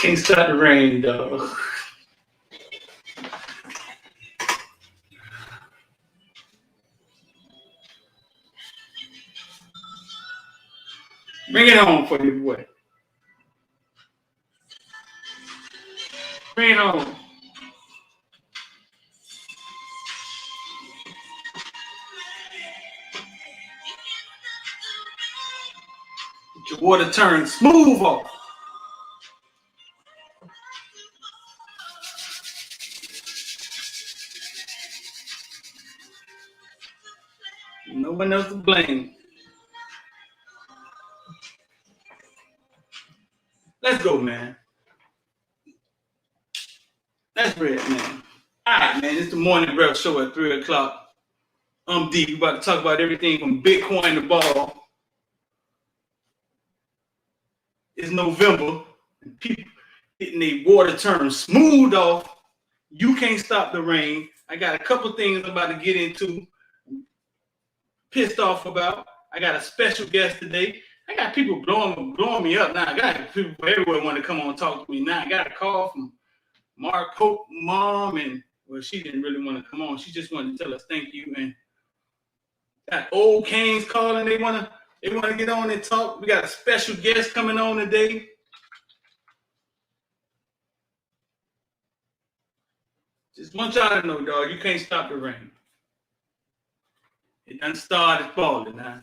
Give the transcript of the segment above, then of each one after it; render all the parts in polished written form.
Can't stop the rain, dog. Bring it on for you, boy. Bring it on. Get your water turn smooth off. No one else to blame. Let's go, man. That's red, man. All right, man. It's the Morning Breath Show at 3 o'clock. I'm deep. We're about to talk about everything from Bitcoin to ball. It's November. And people getting their water turned smooth off. You can't stop the rain. I got a couple things I'm about to get into. Pissed off about. I got a special guest today. I got people blowing me up now. I got people everywhere want to come on and talk to me now. I got a call from Mark Pope mom, and well, she didn't really want to come on. She just wanted to tell us thank you. And got old Canes calling. They want to get on and talk. We got a special guest coming on today. Just want y'all to know, dog, you can't stop the rain. It done started falling now.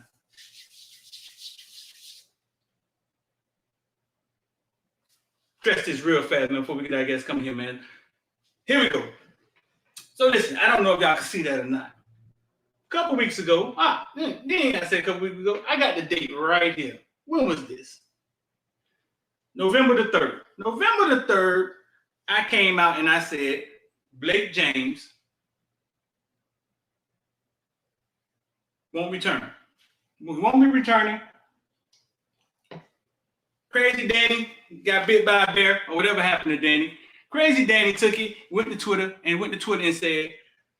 Stress this real fast, man, before we get our guests coming here, man. Here we go. So listen, I don't know if y'all can see that or not. A couple weeks ago, I said a couple weeks ago, I got the date right here. When was this? November the 3rd. November the 3rd, I came out and I said, Blake James won't return. He won't be returning. Crazy Danny got bit by a bear, or whatever happened to Danny. Crazy Danny took it, went to Twitter and said,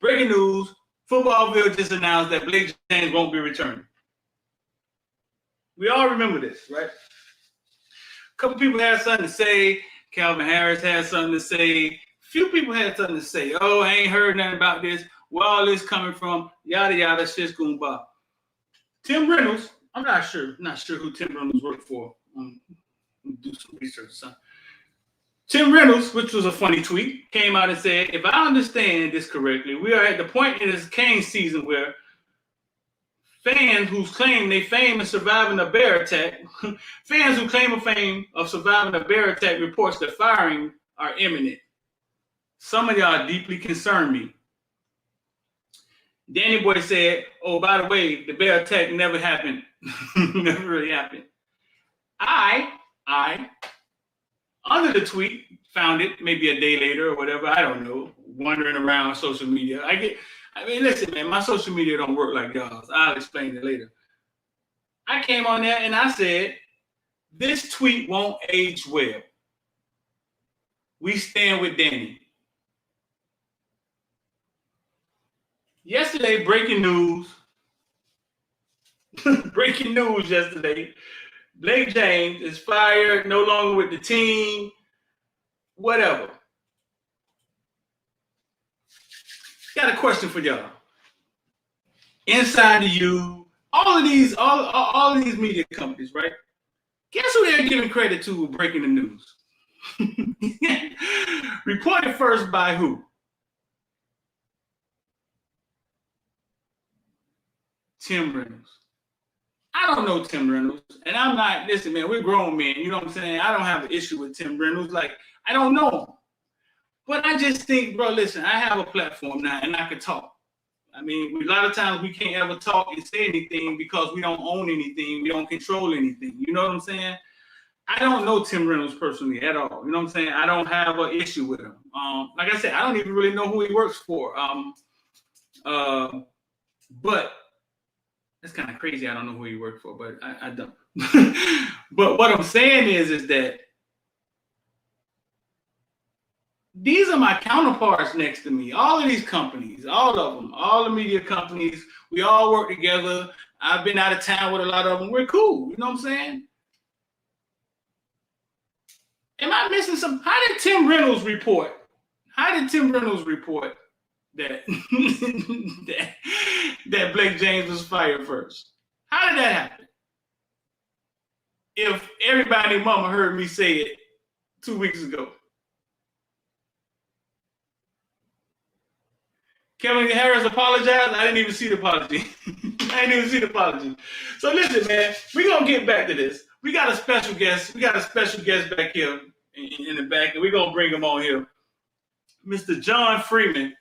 breaking news, Footballville just announced that Blake James won't be returning. We all remember this, right? A couple people had something to say. Calvin Harris had something to say. Few people had something to say. Oh, I ain't heard nothing about this. Where all this coming from? Yada, yada, shit's going by. Tim Reynolds, I'm not sure who Tim Reynolds worked for. Do some research, son. Tim Reynolds, which was a funny tweet, came out and said, if I understand this correctly, we are at the point in this cane season where fans who claim they fame of surviving a bear attack, fans who claim a fame of surviving a bear attack reports that firing are imminent. Some of y'all deeply concern me. Danny Boy said, oh, by the way, the bear attack never happened. Never really happened. I, under the tweet, found it maybe a day later or whatever, I don't know, wandering around social media. Listen, man, my social media don't work like y'all's. I'll explain it later. I came on there and I said, this tweet won't age well. We stand with Danny. Yesterday, breaking news yesterday. Blake James is fired, no longer with the team, whatever. Got a question for y'all. Inside of you, all of these media companies, right? Guess who they're giving credit to breaking the news? Reported first by who? Tim Reynolds. I don't know Tim Reynolds, and I'm not, listen, man, we're grown men, you know what I'm saying? I don't have an issue with Tim Reynolds. Like, I don't know him. But I just think, bro, listen, I have a platform now, and I can talk. I mean, a lot of times we can't ever talk and say anything because we don't own anything. We don't control anything. You know what I'm saying? I don't know Tim Reynolds personally at all. You know what I'm saying? I don't have an issue with him. Like I said, I don't even really know who he works for. But that's kind of crazy. I don't know who he worked for, but I don't. But what I'm saying is that these are my counterparts next to me. All of these companies, all of them, all the media companies, we all work together. I've been out of town with a lot of them. We're cool. You know what I'm saying? Am I missing some? How did Tim Reynolds report? That that Blake James was fired first? How did that happen? If everybody mama heard me say it 2 weeks ago. Kevin Harris apologized. I didn't even see the apology. So listen, man, we're going to get back to this. We got a special guest. Back here in the back, and we're going to bring him on here. Mr. John Freeman,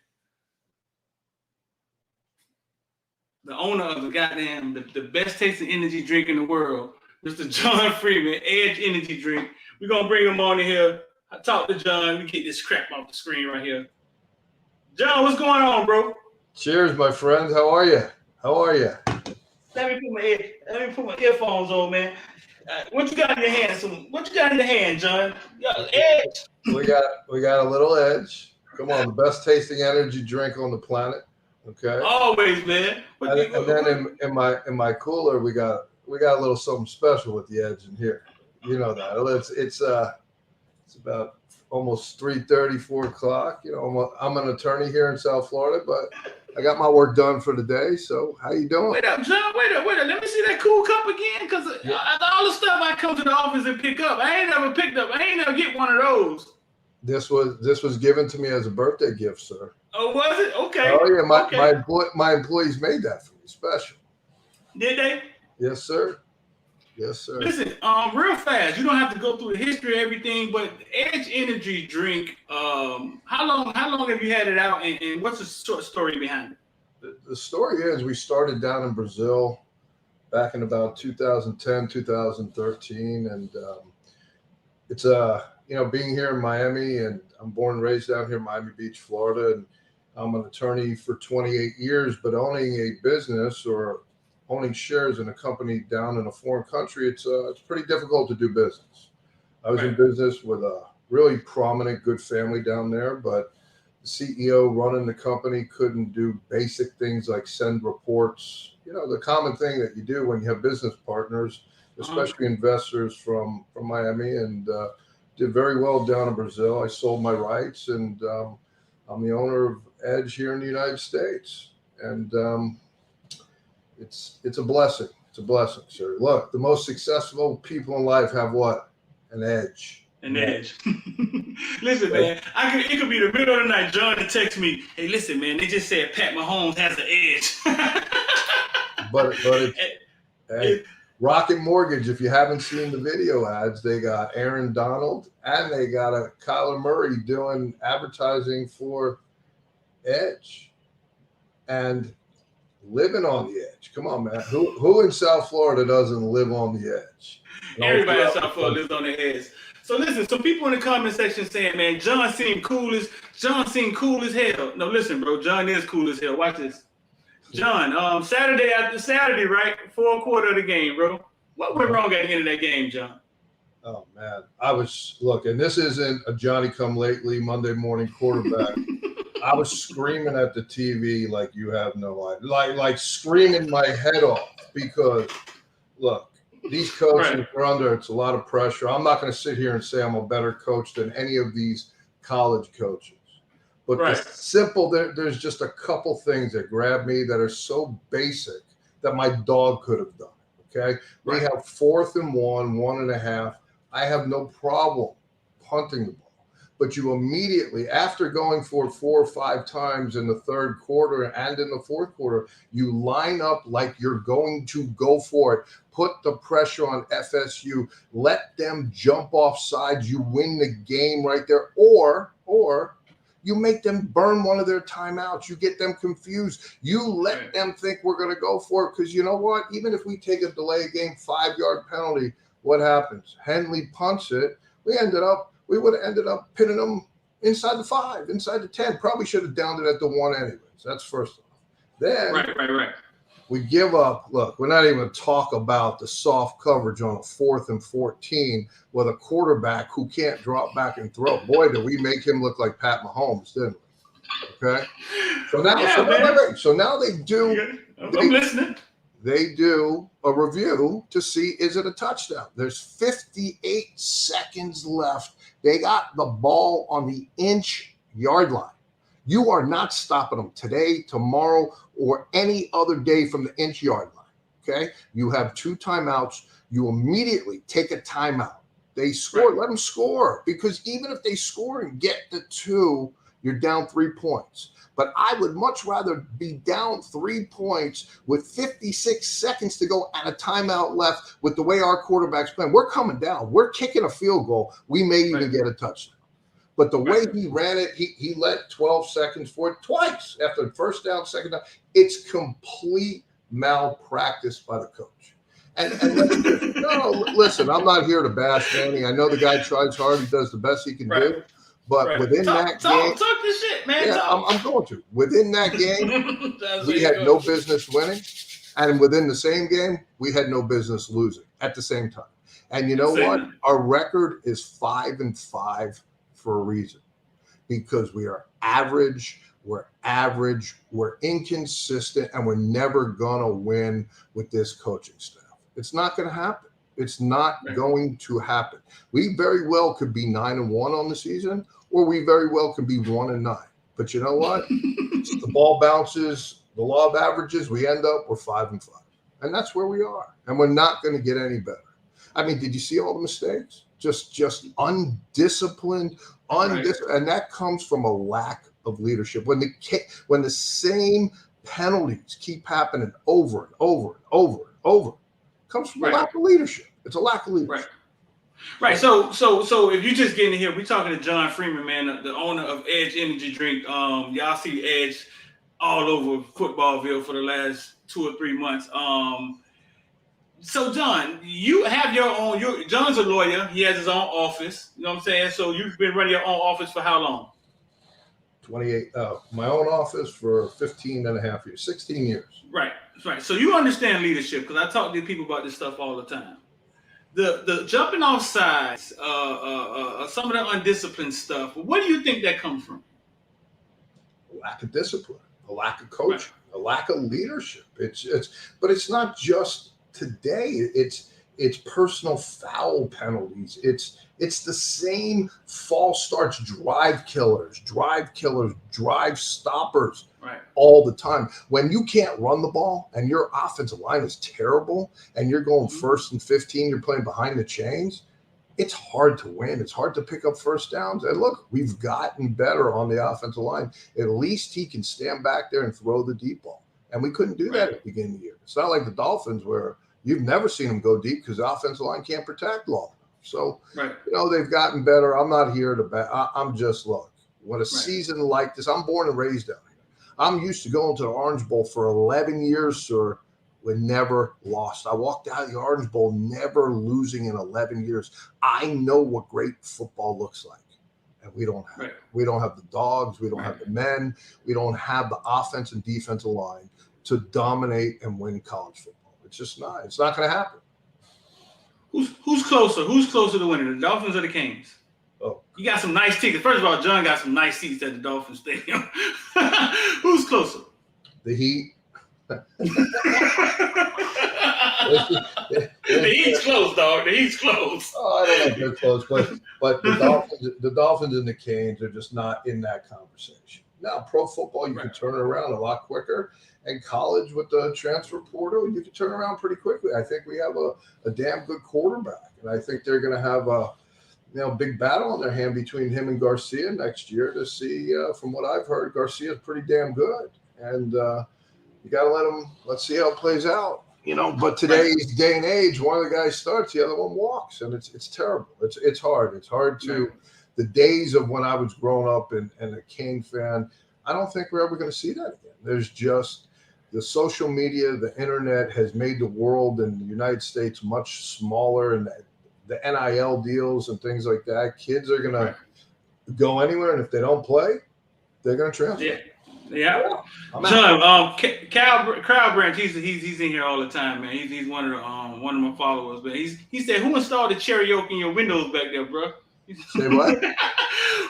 the owner of the best tasting energy drink in the world. Mr. John Freeman, Edge Energy Drink. We're going to bring him on in here. I talk to John. We get this crap off the screen right here. John, what's going on, bro? Cheers, my friend. How are you? Let me put my earphones on, man. What you got in your hand? John? Edge. We got a little Edge. Come on, the best tasting energy drink on the planet. Okay. Always, man. And then in my cooler, we got a little something special with the Edge in here. You know that. It's about almost 3:30, 4 o'clock. You know, I'm an attorney here in South Florida, but I got my work done for the day. So how you doing? Wait up, John. Wait up. Let me see that cool cup again, because all the stuff I come to the office and pick up, I ain't never get one of those. This was given to me as a birthday gift, sir. Oh, was it? Okay. Oh yeah, my employees made that for me, special. Did they? Yes, sir. Yes, sir. Listen, real fast. You don't have to go through the history of everything, but Edge Energy Drink. How long have you had it out, and what's the short story behind it? The story is we started down in Brazil back in about 2010, 2013, and it's being here in Miami, and I'm born and raised down here in Miami Beach, Florida, and I'm an attorney for 28 years, but owning a business or owning shares in a company down in a foreign country, it's pretty difficult to do business. I was in business with a really prominent, good family down there, but the CEO running the company couldn't do basic things like send reports. You know, the common thing that you do when you have business partners, especially investors from Miami, and did very well down in Brazil. I sold my rights, and I'm the owner of Edge here in the United States, and it's a blessing. It's a blessing, sir. Look, the most successful people in life have what? An edge. An edge. Listen, man, it could be the middle of the night. John to text me, hey, listen, man, they just said Pat Mahomes has an edge. but hey, Rocket Mortgage, if you haven't seen the video ads, they got Aaron Donald and they got a Kyler Murray doing advertising for Edge. And living on the edge. Come on, man. Who in South Florida doesn't live on the edge? Everybody in South Florida lives on the edge. So listen, some people in the comment section saying, man, John seemed cool as hell. No, listen, bro. John is cool as hell. Watch this. John, Saturday after Saturday, right? Fourth quarter of the game, bro. What went wrong at the end of that game, John? Oh, man. And this isn't a Johnny-come-lately Monday morning quarterback. I was screaming at the TV like you have no idea, like screaming my head off, because look, these coaches are under, it's a lot of pressure. I'm not going to sit here and say I'm a better coach than any of these college coaches, but there's just a couple things that grab me that are so basic that my dog could have done. Okay. We have 4th and 1, 1.5. I have no problem punting the ball. But you immediately, after going for it 4 or 5 times in the third quarter and in the fourth quarter, you line up like you're going to go for it. Put the pressure on FSU. Let them jump off sides. You win the game right there. Or you make them burn one of their timeouts. You get them confused. You let them think we're going to go for it. Because you know what? Even if we take a delay game 5-yard penalty, what happens? Henley punts it. We would have ended up pinning them inside the 5, inside the 10. Probably should have downed it at the 1 anyways. That's first off. Then we give up. Look, we're not even going to talk about the soft coverage on a 4th and 14 with a quarterback who can't drop back and throw. Boy, did we make him look like Pat Mahomes, didn't we? Okay. So now they do. I'm listening. they do a review to see, is it a touchdown? There's 58 seconds left. They got the ball on the inch-yard line. You are not stopping them today, tomorrow, or any other day from the inch-yard line, okay? You have 2 timeouts. You immediately take a timeout. They score, let them score, because even if they score and get the 2, you're down 3 points. But I would much rather be down 3 points with 56 seconds to go and a timeout left with the way our quarterback's playing. We're coming down. We're kicking a field goal. We may even get a touchdown. But the way he ran it, he let 12 seconds for it twice after the first down, second down. It's complete malpractice by the coach. And listen, I'm not here to bash Manny. I know the guy tries hard. He does the best he can do. But within that game, talk this shit, man. Yeah, I'm going to. Within that game, we had no business winning, and within the same game, we had no business losing at the same time. And you know what? Our record is 5-5 for a reason, because we are average. We're inconsistent, and we're never gonna win with this coaching staff. It's not going to happen. It's not going to happen. We very well could be 9-1 on the season, or we very well could be 1-9. But you know what? The ball bounces, the law of averages, we end up, we're 5-5. And that's where we are. And we're not going to get any better. I mean, did you see all the mistakes? Just undisciplined, and that comes from a lack of leadership. When the same penalties keep happening over and over and over and over, comes from a lack of leadership. It's a lack of leadership. Right. So if you just getting here, we're talking to John Freeman, man, the owner of Edge Energy Drink. Y'all see Edge all over Footballville for the last 2 or 3 months. So John, you have your own. John's a lawyer. He has his own office. You know what I'm saying? So you've been running your own office for how long? 28. My own office for 15 and a half years, 16 years. Right. So you understand leadership, because I talk to people about this stuff all the time. The jumping off sides, some of the undisciplined stuff. What do you think that comes from? A lack of discipline, a lack of coaching, a lack of leadership. But it's not just today. It's personal foul penalties. It's the same false starts, drive killers, drive stoppers, all the time. When you can't run the ball and your offensive line is terrible and you're going 1st and 15, you're playing behind the chains, it's hard to win. It's hard to pick up first downs. And look, we've gotten better on the offensive line. At least he can stand back there and throw the deep ball. And we couldn't do that at the beginning of the year. It's not like the Dolphins, where you've never seen them go deep because the offensive line can't protect long. So, they've gotten better. I'm not here to I'm just, look, what a season like this. I'm born and raised down here. I'm used to going to the Orange Bowl for 11 years, sir. We never lost. I walked out of the Orange Bowl never losing in 11 years. I know what great football looks like. And we don't have it. We don't have the dogs. We don't have the men. We don't have the offense and defensive line to dominate and win college football. It's just not. It's not going to happen. Who's closer? Who's closer to winning, the Dolphins or the Kings? Oh, you got some nice tickets. First of all, John got some nice seats at the Dolphin Stadium. Who's closer? The Heat. The Heat's close, dog. The Heat's close. Oh, I don't know if they're close, but the Dolphins and the Canes are just not in that conversation. Now, pro football, you can turn it around a lot quicker. And college, with the transfer portal, you can turn around pretty quickly. I think we have a damn good quarterback, and I think they're going to have a big battle on their hand between him and Garcia next year to see. From what I've heard, Garcia's pretty damn good, and you got to let's see how it plays out. But today's day and age, one of the guys starts, the other one walks, and it's terrible. It's hard. It's hard to the days of when I was growing up and a Cane fan. I don't think we're ever going to see that again. There's just the social media, the internet has made the world and the United States much smaller, and the NIL deals and things like that. Kids are going to go anywhere, and if they don't play, they're going to transfer. Yeah. John, Kyle Branch, he's in here all the time, man. He's one of my followers, but he said, "Who installed the cherry oak in your windows back there, bro?" Say what?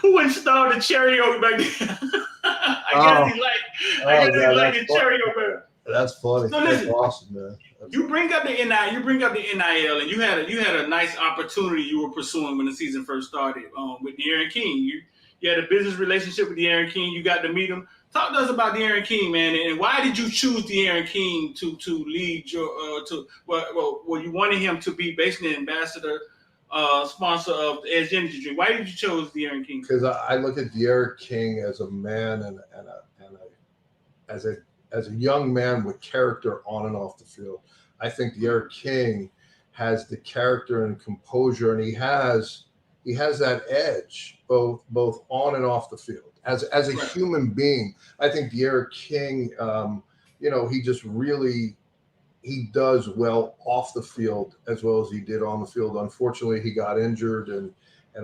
Who installed the cherry oak back there? I guess he liked the cherry oak, man. That's funny. So That's listen, awesome, man. you bring up the NIL, and you had a nice opportunity you were pursuing when the season first started with De'Aaron King. You had a business relationship with De'Aaron King. You got to meet him. Talk to us about De'Aaron King, man, and why did you choose De'Aaron King to lead your well, you wanted him to be basically an ambassador, sponsor of the Edge Energy Drink. Why did you choose De'Aaron King? Because I look at De'Aaron King as a man and as a young man with character on and off the field. I think De'Aaron King has the character and composure, and he has that edge both on and off the field. As a human being, I think De'Aaron King, he does well off the field as well as he did on the field. Unfortunately, he got injured, and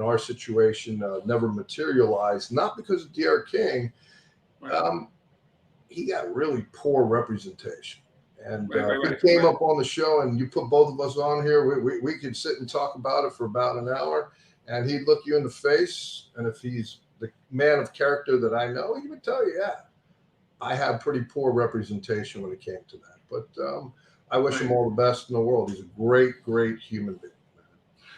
our situation never materialized. Not because of De'Aaron King. He got really poor representation. And he came up on the show, and you put both of us on here. We could sit and talk about it for about an hour, and he'd look you in the face. And if he's the man of character that I know, he would tell you, yeah, I had pretty poor representation when it came to that. But I wish him all the best in the world. He's a great, great human being.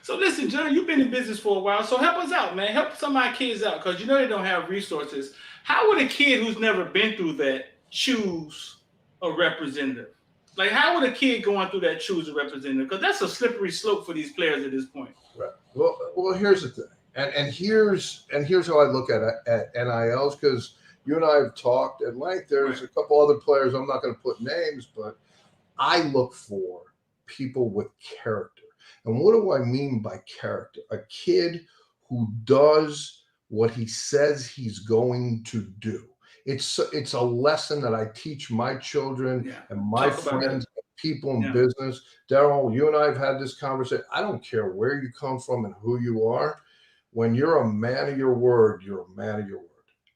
So listen, John, you've been in business for a while, so help us out, man. Help some of our kids out, because they don't have resources. How would a kid who's never been through that choose a representative? Like, how would a kid going through that choose a representative? Because that's a slippery slope for these players at this point. Right. Well, here's the thing, and here's how I look at NILs, because you and I have talked at length. There's a couple other players. I'm not going to put names, but I look for people with character. And what do I mean by character? A kid who does what he says he's going to do. It's a lesson that I teach my children and my friends, people in business. Daryl, you and I have had this conversation. I don't care where you come from and who you are. When you're a man of your word, you're a man of your word.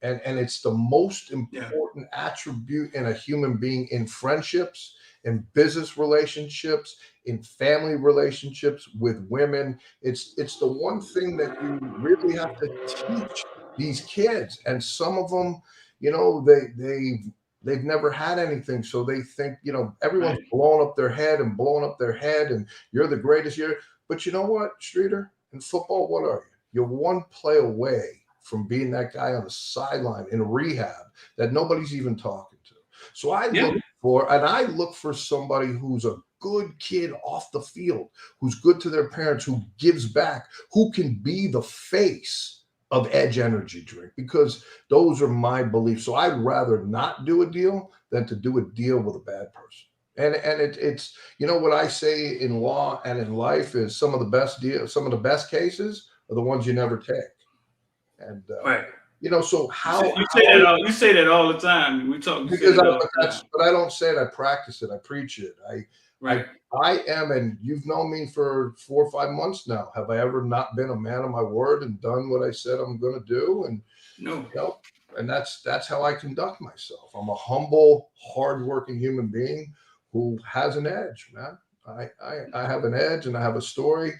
And it's the most important attribute in a human being, in friendships, in business relationships, in family relationships with women. It's the one thing that you really have to teach these kids. And some of them, they've never had anything, so they think everyone's blowing up their head, and you're the greatest. But you know what, Streeter? In football, what are you? You're one play away from being that guy on the sideline in rehab that nobody's even talking to. So I look for somebody who's a good kid off the field, who's good to their parents, who gives back, who can be the face of Edge Energy Drink, because those are my beliefs. So I'd rather not do a deal than to do a deal with a bad person. And it's what I say in law and in life is some of the best cases are the ones you never take. And so how you say that all the time. We talk because but I don't say it. I practice it. I preach it. I am, and you've known me for 4 or 5 months now. Have I ever not been a man of my word and done what I said I'm going to do? And no. And that's how I conduct myself. I'm a humble, hardworking human being who has an edge, man. I have an edge, and I have a story.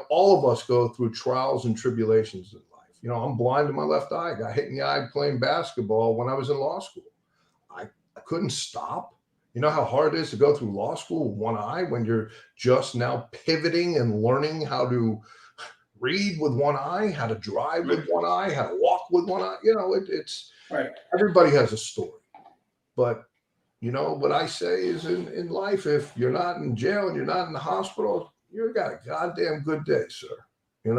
All of us go through trials and tribulations in life. I'm blind in my left eye. I got hit in the eye playing basketball when I was in law school. I couldn't stop. You know how hard it is to go through law school with one eye when you're just now pivoting and learning how to read with one eye, how to drive with one eye, how to walk with one eye. It's everybody has a story. But what I say is in life, if you're not in jail and you're not in the hospital, you've got a goddamn good day, sir. It's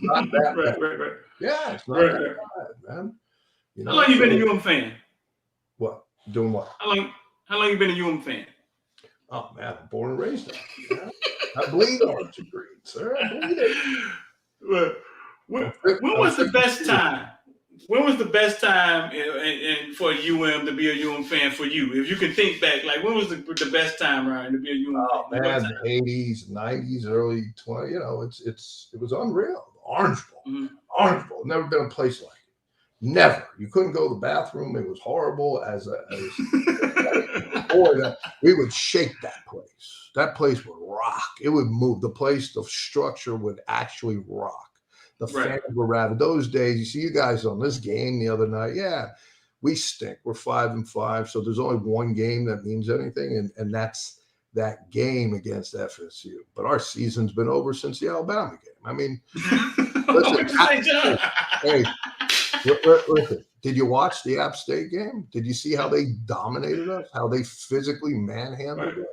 not that bad. Yeah, it's not that bad, man. How long you been a UM fan? What? Doing what? How long you been a UM fan? Oh man, I'm born and raised there. I bleed orange and green, sir. I bleed it. When was the best time? When was the best time and for UM to be a UM fan for you? If you can think back, like when was the best time, Ryan, to be a UM fan? Man, the 80s, 90s, early 20s. It was unreal. Orange Bowl, Orange Bowl. Never been a place like it. Never. You couldn't go to the bathroom. It was horrible. We would shake that place. That place would rock. It would move. The structure would actually rock. The fans were rabid. Those days, you see you guys on this game the other night. Yeah, We stink. We're 5-5. So there's only one game that means anything, and that's that game against FSU. But our season's been over since the Alabama game. I mean, listen, hey, listen, did you watch the App State game? Did you see how they dominated us? How they physically manhandled us?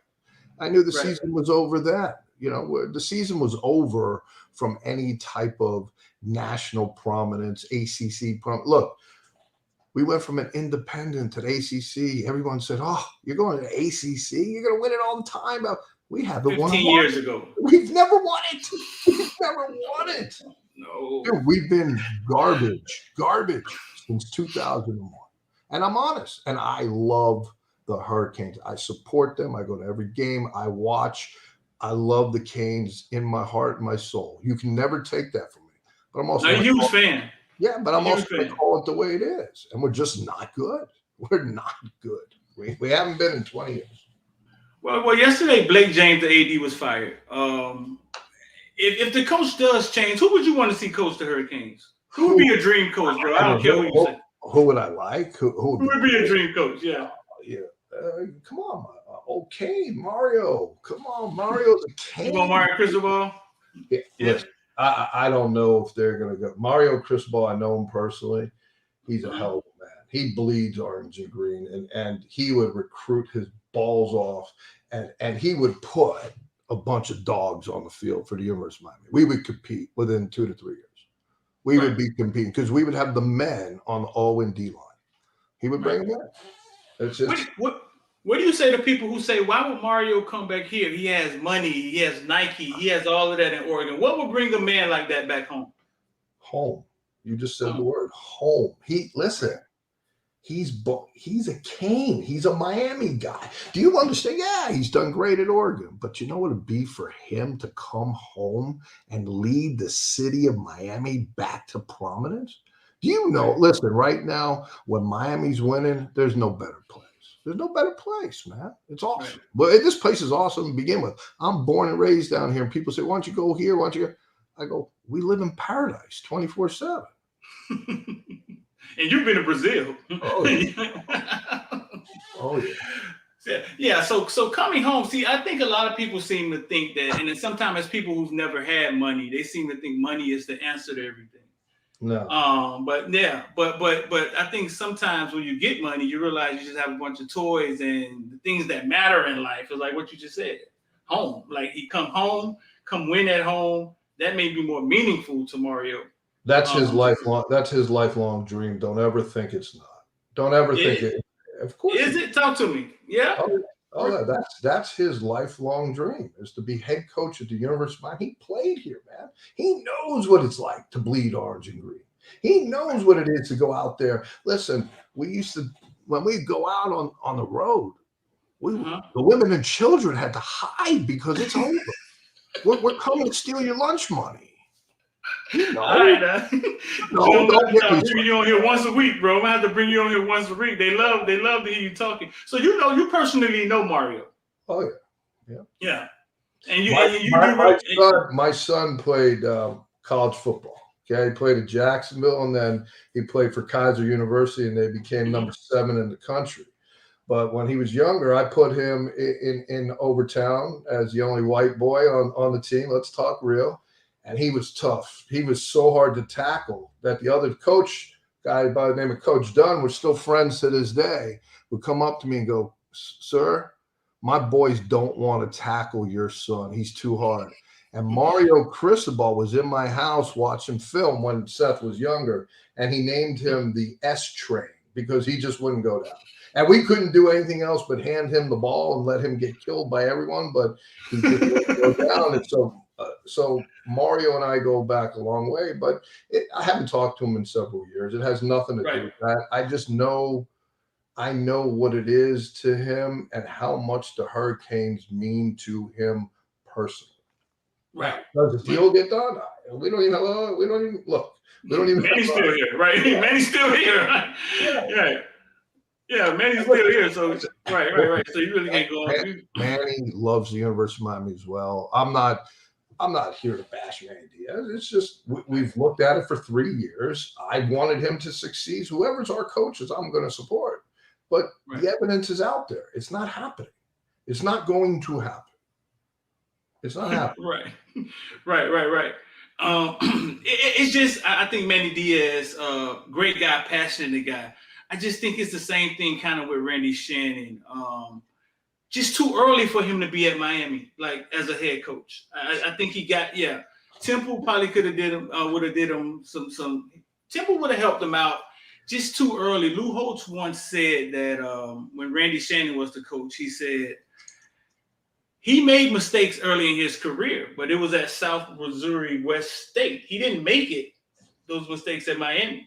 I knew the season was over then. You know, the season was over from any type of national prominence, ACC Look, we went from an independent to the ACC. Everyone said, "Oh, you're going to the ACC. You're going to win it all the time." We haven't won 15 years ago. We've never won it. We've never won it. No. Dude, we've been garbage since 2001. And I'm honest. And I love the Hurricanes. I support them. I go to every game. I watch. I love the Canes in my heart and my soul. You can never take that from me. But I'm also a huge fan. Yeah, but I'm also going to call it the way it is. And we're just not good. We're not good. We haven't been in 20 years. Well, yesterday Blake James, the AD, was fired. If the coach does change, who would you want to see coach the Hurricanes? Who would be a dream coach, bro? I don't care who you say. Who would I like? Who would be a dream coach? Yeah. Come on, okay, Mario. Come on, Mario's a king. You want Mario Cristobal? Yeah. Listen, I don't know if they're going to go. Mario Cristobal, I know him personally. He's a hell of a man. He bleeds orange and green, and he would recruit his balls off, and he would put a bunch of dogs on the field for the University of Miami. We would compete within 2 to 3 years. We would be competing because we would have the men on the O&D line. He would bring them in. It's just, what do you say to people who say, why would Mario come back here? He has money, he has Nike, he has all of that in Oregon. What would bring a man like that back home? Home. You just said the word home. He's a Cane. He's a Miami guy. Do you understand? Yeah, he's done great at Oregon. But you know what it'd be for him to come home and lead the city of Miami back to prominence? Do you know? Listen, right now, when Miami's winning, there's no better place. There's no better place, man. It's awesome. But this place is awesome to begin with. I'm born and raised down here, and people say, why don't you go here? Why don't you go? I go, we live in paradise 24/7. And you've been to Brazil. Oh, yeah. Oh, yeah. Yeah, so coming home, see, I think a lot of people seem to think that, and then sometimes as people who've never had money, they seem to think money is the answer to everything. No. But I think sometimes when you get money, you realize you just have a bunch of toys and the things that matter in life is like what you just said. Home. Like he come home, come win at home. That may be more meaningful to Mario. That's his lifelong. That's his lifelong dream. Don't ever think it's not. Don't ever think it. Of course. Is it? Talk to me. Yeah. Oh, that's his lifelong dream is to be head coach at the University of Miami. He played here, man. He knows what it's like to bleed orange and green. He knows what it is to go out there. Listen, we used to when we go out on the road, the women and children had to hide because it's over. We're coming to steal your lunch money. You know. All right, I'll bring you on here once a week, bro. I'm gonna have to bring you on here once a week. They love to hear you talking. So you personally know Mario. Oh yeah. And my son played college football. Okay, he played at Jacksonville, and then he played for Kaiser University, and they became number 7 in the country. But when he was younger, I put him in Overtown as the only white boy on the team. Let's talk real. And he was tough. He was so hard to tackle that the other coach, guy by the name of Coach Dunn, we're still friends to this day, would come up to me and go, sir, my boys don't want to tackle your son. He's too hard. And Mario Cristobal was in my house watching film when Seth was younger, and he named him the S Train because he just wouldn't go down. And we couldn't do anything else but hand him the ball and let him get killed by everyone, but he just wouldn't go down. And so Mario and I go back a long way, but I haven't talked to him in several years. It has nothing to do with that. I just know I know what it is to him and how much the Hurricanes mean to him personally. Right. Does the deal get done? We don't even look. We don't even. Manny's still here, right? Manny's still here, right? Yeah, Manny's still here. So right. So you really can't go on. Manny loves the University of Miami as well. I'm not I'm not here to bash Manny Diaz. It's just we've looked at it for 3 years. I wanted him to succeed. Whoever's our coaches, I'm going to support. But the evidence is out there. It's not happening. It's not going to happen. It's not happening. Right. It's just, I think Manny Diaz, great guy, passionate guy. I just think it's the same thing kind of with Randy Shannon. Just too early for him to be at Miami, like as a head coach. I think he got, Temple probably could have would have did him some. Temple would have helped him out. Just too early. Lou Holtz once said that when Randy Shannon was the coach, he said he made mistakes early in his career, but it was at South Missouri West State. He didn't make those mistakes at Miami.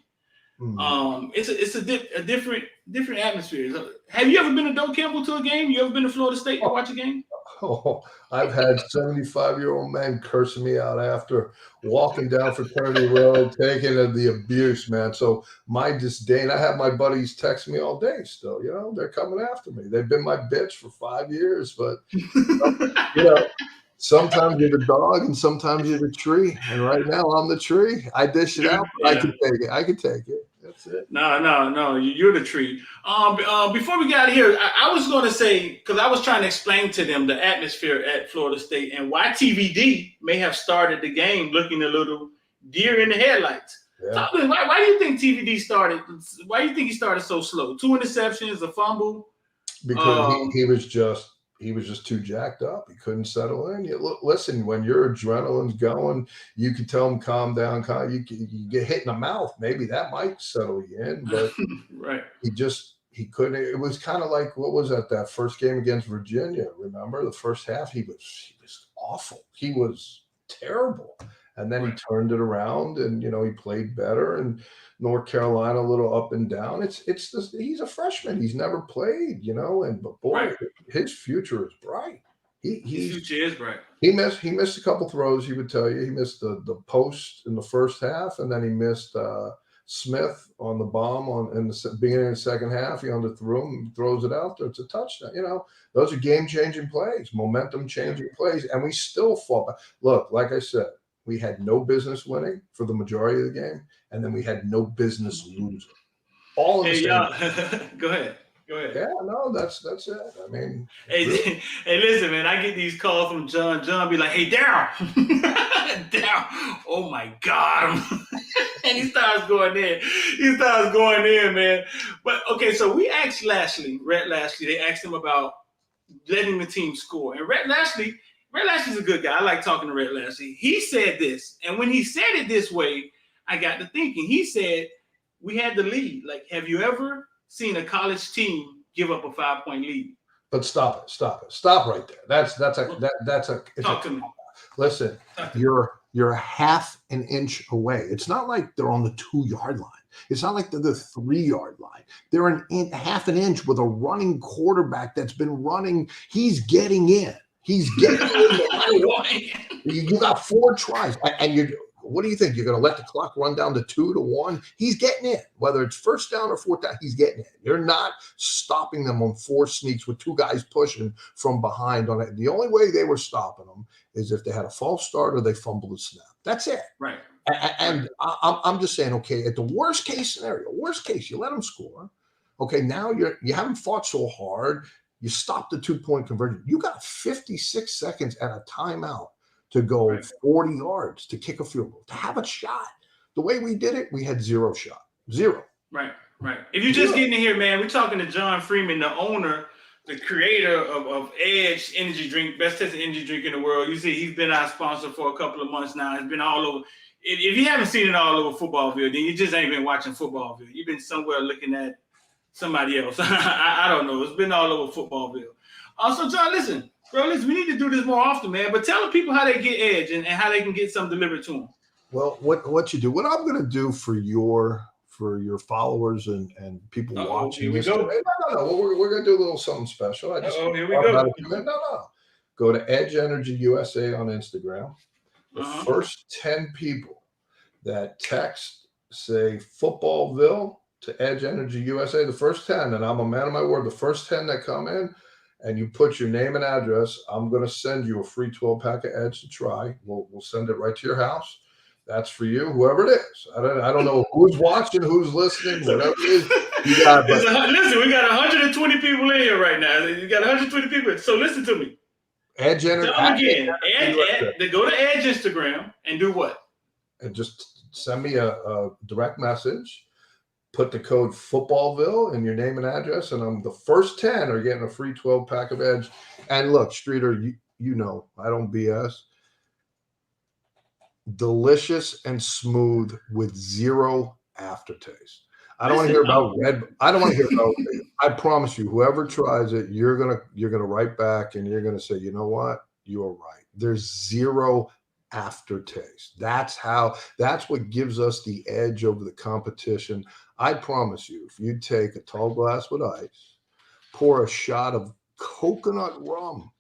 It's a different atmosphere. Have you ever been to Doak Campbell to a game? You ever been to Florida State to watch a game? Oh, I've had 75-year-old men cursing me out after walking down Fraternity Road, taking the abuse, man. So my disdain, I have my buddies text me all day still, they're coming after me. They've been my bitch for 5 years, but sometimes you're the dog and sometimes you're the tree. And right now I'm the tree. I dish it out, but I can take it. That's it. No. You're the tree. Before we got here, I was going to say, because I was trying to explain to them the atmosphere at Florida State and why TVD may have started the game looking a little deer in the headlights. Yeah. Why do you think TVD started? Why do you think he started so slow? 2 interceptions, a fumble. Because he was just too jacked up. He couldn't settle in. Listen, when your adrenaline's going, you can tell him calm down. You get hit in the mouth. Maybe that might settle you in, but right. He couldn't. It was kind of like, what was that first game against Virginia? Remember the first half? He was awful. He was terrible. And then he turned it around and, he played better. And North Carolina, a little up and down. He's a freshman. He's never played, but boy, his future is bright. His future is bright. He missed a couple throws. He would tell you he missed the post in the first half, and then he missed Smith on the bomb in the beginning of the second half. He underthrew him, throws it out there. It's a touchdown. Those are game-changing plays, momentum-changing plays, and we still fall back. Look, like I said, we had no business winning for the majority of the game, and then we had no business losing. All in the same. Go ahead. Yeah, no, that's it. I mean, hey, listen, man. I get these calls from John. John be like, "Hey, Daryl, Daryl, oh my God," and he starts going in, man. But okay, so we asked Rhett Lashley. They asked him about letting the team score, and Rhett Lashley's a good guy. I like talking to Rhett Lashley. He said this, and when he said it this way, I got to thinking. He said, "We had the lead. Like, have you ever seen a college team give up a 5-point lead?" But stop right there. That's Talk to me. Listen, you're half an inch away. It's not like they're on the 2-yard line. It's not like they're the 3-yard line. They're half an inch with a running quarterback that's been running. He's getting in. You got 4 tries, and what do you think? You're going to let the clock run down to 2 to 1? He's getting in. Whether it's first down or fourth down, he's getting in. You're not stopping them on 4 sneaks with 2 guys pushing from behind on it. The only way they were stopping them is if they had a false start or they fumbled the snap. That's it. Right. And I'm just saying, okay, at the worst case scenario, you let them score. Okay, now you haven't fought so hard. You stopped the 2-point conversion. You got 56 seconds at a timeout to go 40 yards to kick a field goal, to have a shot. The way we did it, we had 0 shot. 0. Right. If you're just getting in here, man, we're talking to John Freeman, the owner, the creator of Edge Energy Drink, best tested energy drink in the world. You see, he's been our sponsor for a couple of months now. It's been all over. If you haven't seen it all over Footballville, then you just ain't been watching Footballville. You've been somewhere looking at somebody else. I don't know. It's been all over Footballville. So, John, listen, we need to do this more often, man. But tell the people how they get Edge and how they can get something delivered to them. Well, what you do, what I'm going to do for your followers and people watching. Here we go. No. We're going to do a little something special. Here we go. No. Go to Edge Energy USA on Instagram. The first 10 people that text, say Footballville to Edge Energy USA, the first 10, and I'm a man of my word, the first 10 that come in, and you put your name and address, I'm going to send you a free 12-pack of Edge to try. We'll send it right to your house. That's for you, whoever it is. I don't know who's watching, who's listening, whatever it is. You got, but, listen, we got 120 people in here right now. You got 120 people. So listen to me. Edge Tell them again. They go to Edge Instagram and do what? And just send me a direct message. Put the code Footballville in your name and address, and the first 10 are getting a free 12-pack of Edge. And look, Streeter, you know I don't BS. Delicious and smooth with zero aftertaste. I don't want to hear about red. I don't want to hear about. I promise you, whoever tries it, you're gonna write back and you're gonna say, you know what, you are right. There's zero aftertaste. That's what gives us the edge over the competition. I promise you, if you take a tall glass with ice, pour a shot of coconut rum,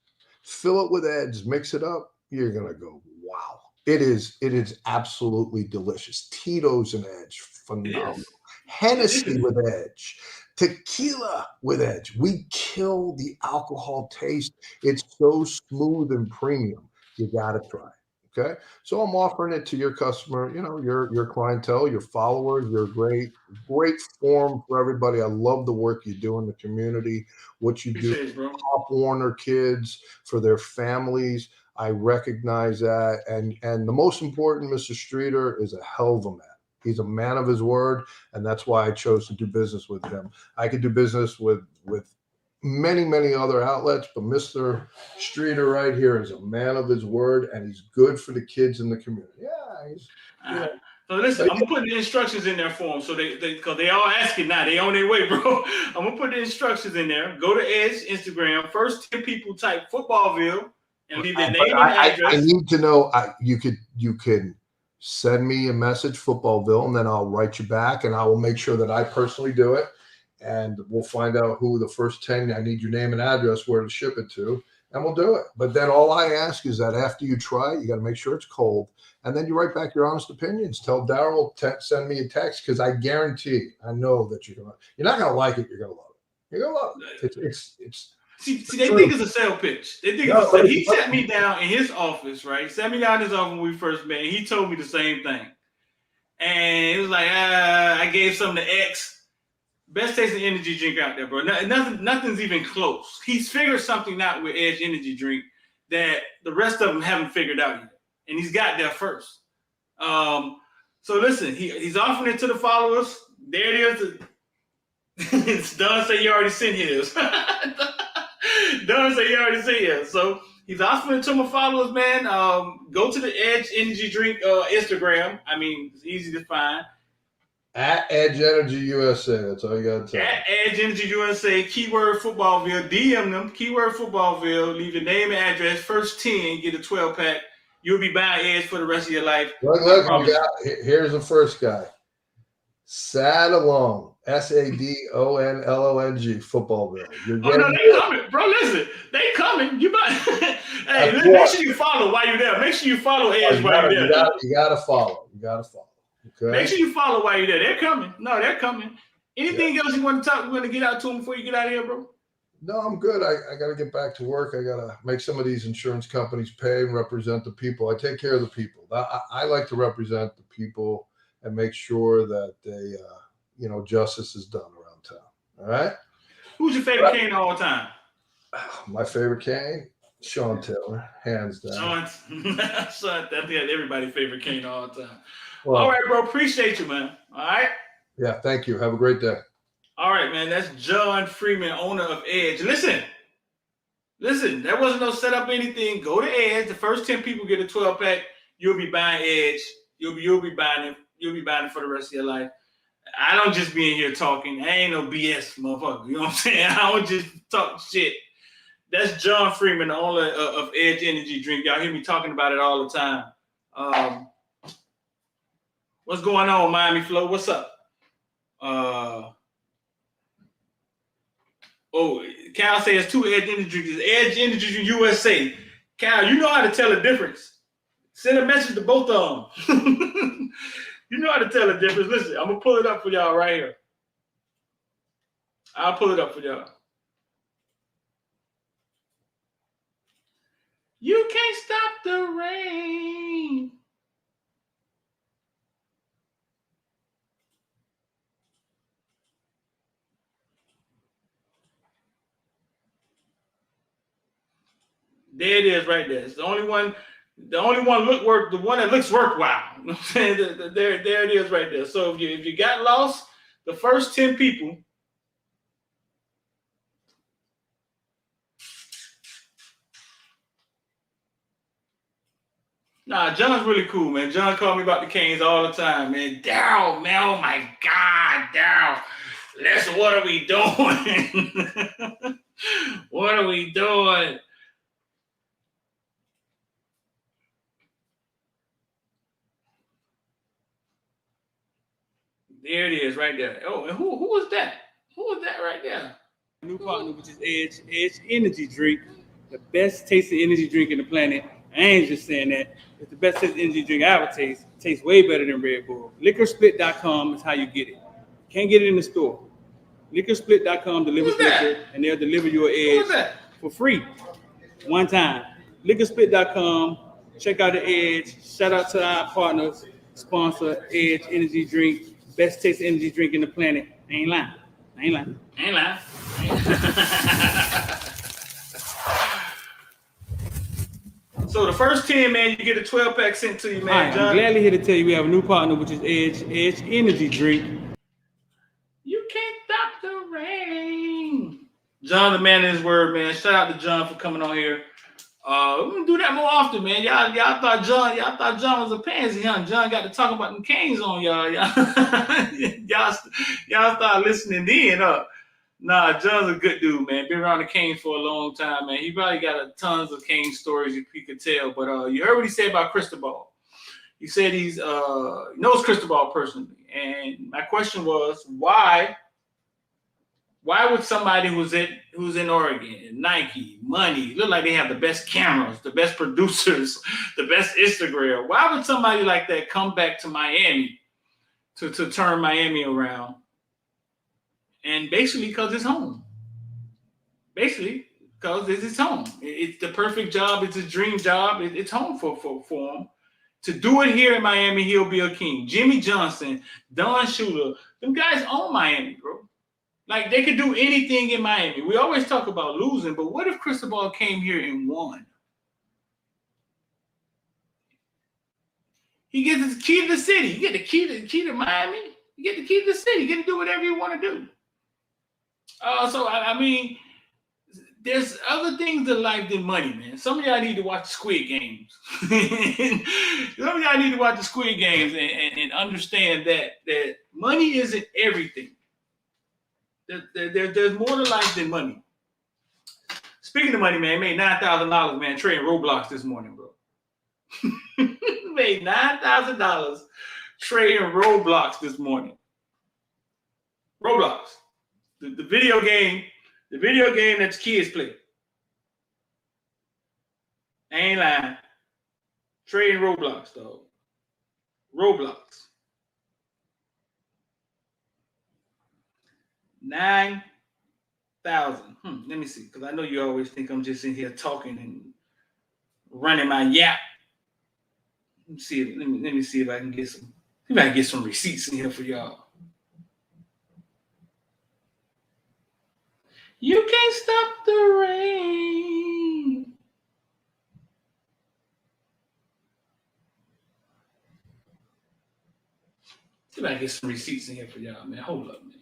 fill it with Edge, mix it up, you're gonna go, wow. It is absolutely delicious. Tito's and Edge, phenomenal. Hennessy with Edge, tequila with Edge. We kill the alcohol taste. It's so smooth and premium. You got to try it. Okay. So I'm offering it to your customer, your clientele, your followers. You're great forum for everybody. I love the work you do in the community, what you do for Pop Warner kids, for their families. I recognize that. And the most important, Mr. Streeter, is a hell of a man. He's a man of his word, and that's why I chose to do business with him. I could do business with many, many other outlets, but Mr. Streeter right here is a man of his word, and he's good for the kids in the community. Yeah, So listen, I'm putting the instructions in there for them, so because they all asking now, they on their way, bro. I'm gonna put the instructions in there. Go to Edge Instagram. First 10 people type Footballville and leave their name and address. I need to know. You can send me a message, Footballville, and then I'll write you back, and I will make sure that I personally do it, and we'll find out who the first 10. I need your name and address, where to ship it to, and we'll do it. But then all I ask is that after you try it, you got to make sure it's cold, and then you write back your honest opinions. Tell Daryl, send me a text, because I guarantee, I know that you're not gonna like it. You're gonna love it. You're gonna love it. It's See, they think it's a sale pitch. They think it's a sale. He sat me down in his office, right? He sat me down in his office when we first met, and he told me the same thing. And it was like, I gave some to X. Best tasting energy drink out there, bro. Nothing's even close. He's figured something out with Edge Energy Drink that the rest of them haven't figured out yet. And he's got there first. So listen, he's offering it to the followers. There it is. It's Don say you already sent his. Don say you already sent his. So he's offering it to my followers, man. Go to the Edge Energy Drink Instagram. I mean, it's easy to find. At Edge Energy USA. That's all you got to tell. At Edge Energy USA, keyword Footballville. DM them, keyword Footballville. Leave your name and address. First 10, get a 12-pack. You'll be buying Edge for the rest of your life. Look, here's the first guy. Sadalong. SADONLONG, Footballville. They coming, bro. Listen, they coming. You might. Hey, make sure you follow while you're there. Make sure you follow Edge while you're there. You gotta follow. Okay. Make sure you follow while you're there. They're coming. No, they're coming. Anything else you want to talk? You want to get out to them before you get out of here, bro? No, I'm good. I got to get back to work. I got to make some of these insurance companies pay and represent the people. I take care of the people. I like to represent the people and make sure that they, justice is done around town. All right. Who's your favorite Kane of all time? My favorite Kane, Sean Taylor, hands down. That's everybody's favorite Kane of all time. Well, all right, bro. Appreciate you, man. All right. Yeah. Thank you. Have a great day. All right, man. That's John Freeman, owner of Edge. Listen. There wasn't no setup or anything. Go to Edge. The first 10 people get a 12-pack. You'll be buying Edge. You'll be buying it. You'll be buying it for the rest of your life. I don't just be in here talking. I ain't no BS, motherfucker. You know what I'm saying? I don't just talk shit. That's John Freeman, the owner of Edge Energy Drink. Y'all hear me talking about it all the time. What's going on, Miami Flow? What's up? Cal says 2 Edge Energy Drinks. Edge Energy Drink USA. Cal, you know how to tell the difference. Send a message to both of them. You know how to tell the difference. Listen, I'm going to pull it up for y'all right here. I'll pull it up for y'all. You can't stop the rain. There it is, right there. It's the only one. The only one the one that looks worthwhile. You know what I'm saying? There it is, right there. So if you got lost, the first 10 people. Nah, John's really cool, man. John called me about the Canes all the time, man. Daryl, man, oh my God, Daryl. What are we doing? What are we doing? There it is, right there. Oh, and who was that? Who was that right there? New partner, which is Edge Energy Drink, the best tasting energy drink in the planet. I ain't just saying that. It's the best tasting energy drink I ever taste. It tastes way better than Red Bull. Liquorsplit.com is how you get it. Can't get it in the store. Liquorsplit.com delivers liquor, and they'll deliver your Edge for free. One time. Liquorsplit.com. Check out the Edge. Shout out to our partners, sponsor Edge Energy Drink. Best tasting energy drink in the planet. I ain't lying. So the first 10, man, you get a 12-pack sent to you, man. John. I'm gladly here to tell you we have a new partner, which is Edge Energy Drink. You can't stop the rain. John, the man of his word, man. Shout out to John for coming on here. We're gonna do that more often, man. Y'all thought John was a pansy, huh? John got to talk about them Canes on y'all. Y'all start listening in, huh? Nah, John's a good dude, man. Been around the Canes for a long time, man. He probably got tons of Cane stories he could tell. But you heard what he said about Cristobal. He said he knows Cristobal personally. And my question was, why would somebody who's in Oregon, Nike, money, look like they have the best cameras, the best producers, the best Instagram, why would somebody like that come back to Miami to turn Miami around? And basically because it's home. Basically because it's his home. It's the perfect job. It's his dream job. It's home for him. To do it here in Miami, he'll be a king. Jimmy Johnson, Don Shula, them guys own Miami, bro. Like, they could do anything in Miami. We always talk about losing, but what if Cristobal came here and won? He gets the key to the city. You get the key to Miami. You get the key to the city. You get to do whatever you want to do. So, I mean, there's other things in life than money, man. Some of y'all need to watch Squid Games. Some of y'all need to watch the Squid Games and understand that money isn't everything. There's more to life than money. Speaking of money, man, made $9,000, man, trading Roblox this morning, bro. Made $9,000 trading Roblox this morning. Roblox, the video game that kids play. I ain't lying. Trading Roblox, dog. Roblox. 9,000. Let me see, because I know you always think I'm just in here talking and running my yap. Let me see if I can get some receipts in here for y'all. You can't stop the rain. See if I can get some receipts in here for y'all, man. Hold up, man.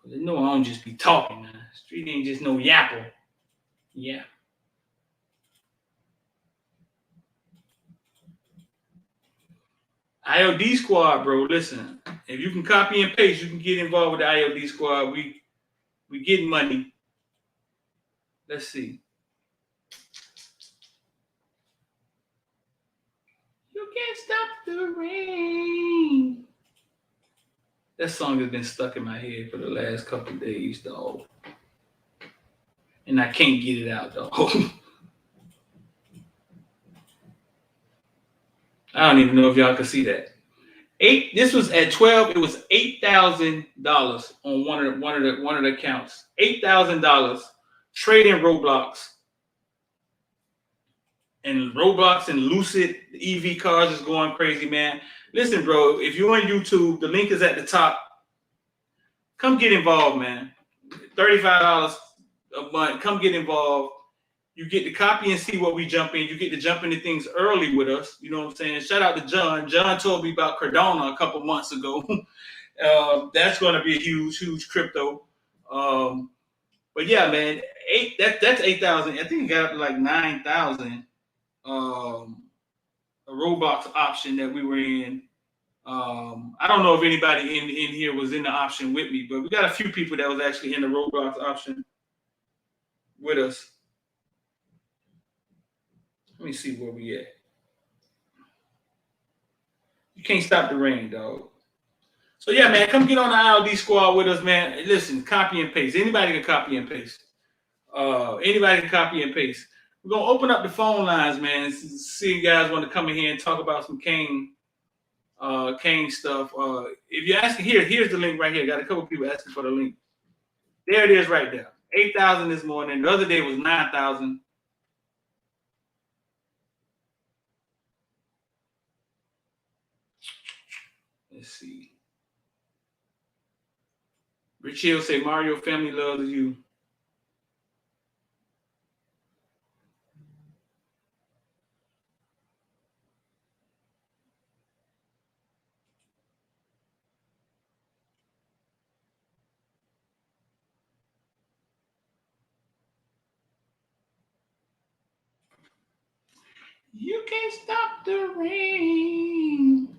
They know I don't just be talking, man. Street ain't just no yapper. Yeah. IOD squad, bro. Listen, if you can copy and paste, you can get involved with the IOD squad. We getting money. Let's see. You can't stop the rain. That song has been stuck in my head for the last couple of days, dog. And I can't get it out, dog. I don't even know if y'all can see that. This was at 12. It was $8,000 on one of the accounts. $8,000 trading Roblox. and Roblox and Lucid EV cars is going crazy, man. Listen, bro, if you're on YouTube, the link is at the top. Come get involved, man. $35 a month. Come get involved. You get to copy and see what we jump in. You get to jump into things early with us. You know what I'm saying? Shout out to John. John told me about Cardano a couple months ago. That's going to be a huge, huge crypto. But yeah, man, that's 8,000. I think it got up to like 9,000. A Roblox option that we were in. I don't know if anybody in here was in the option with me, but we got a few people that was actually in the Roblox option with us. Let me see where we at. You can't stop the rain, dog. So yeah, man, come get on the ILD squad with us, man. Listen, copy and paste. Anybody can copy and paste. Anybody can copy and paste. We're gonna open up the phone lines, man. See you guys want to come in here and talk about some Kane stuff. If you're asking, here's the link right here. Got a couple people asking for the link. There it is right there. 8,000 this morning. The other day was 9,000. Let's see. Rich Hill say Mario family loves you. You can't stop the rain.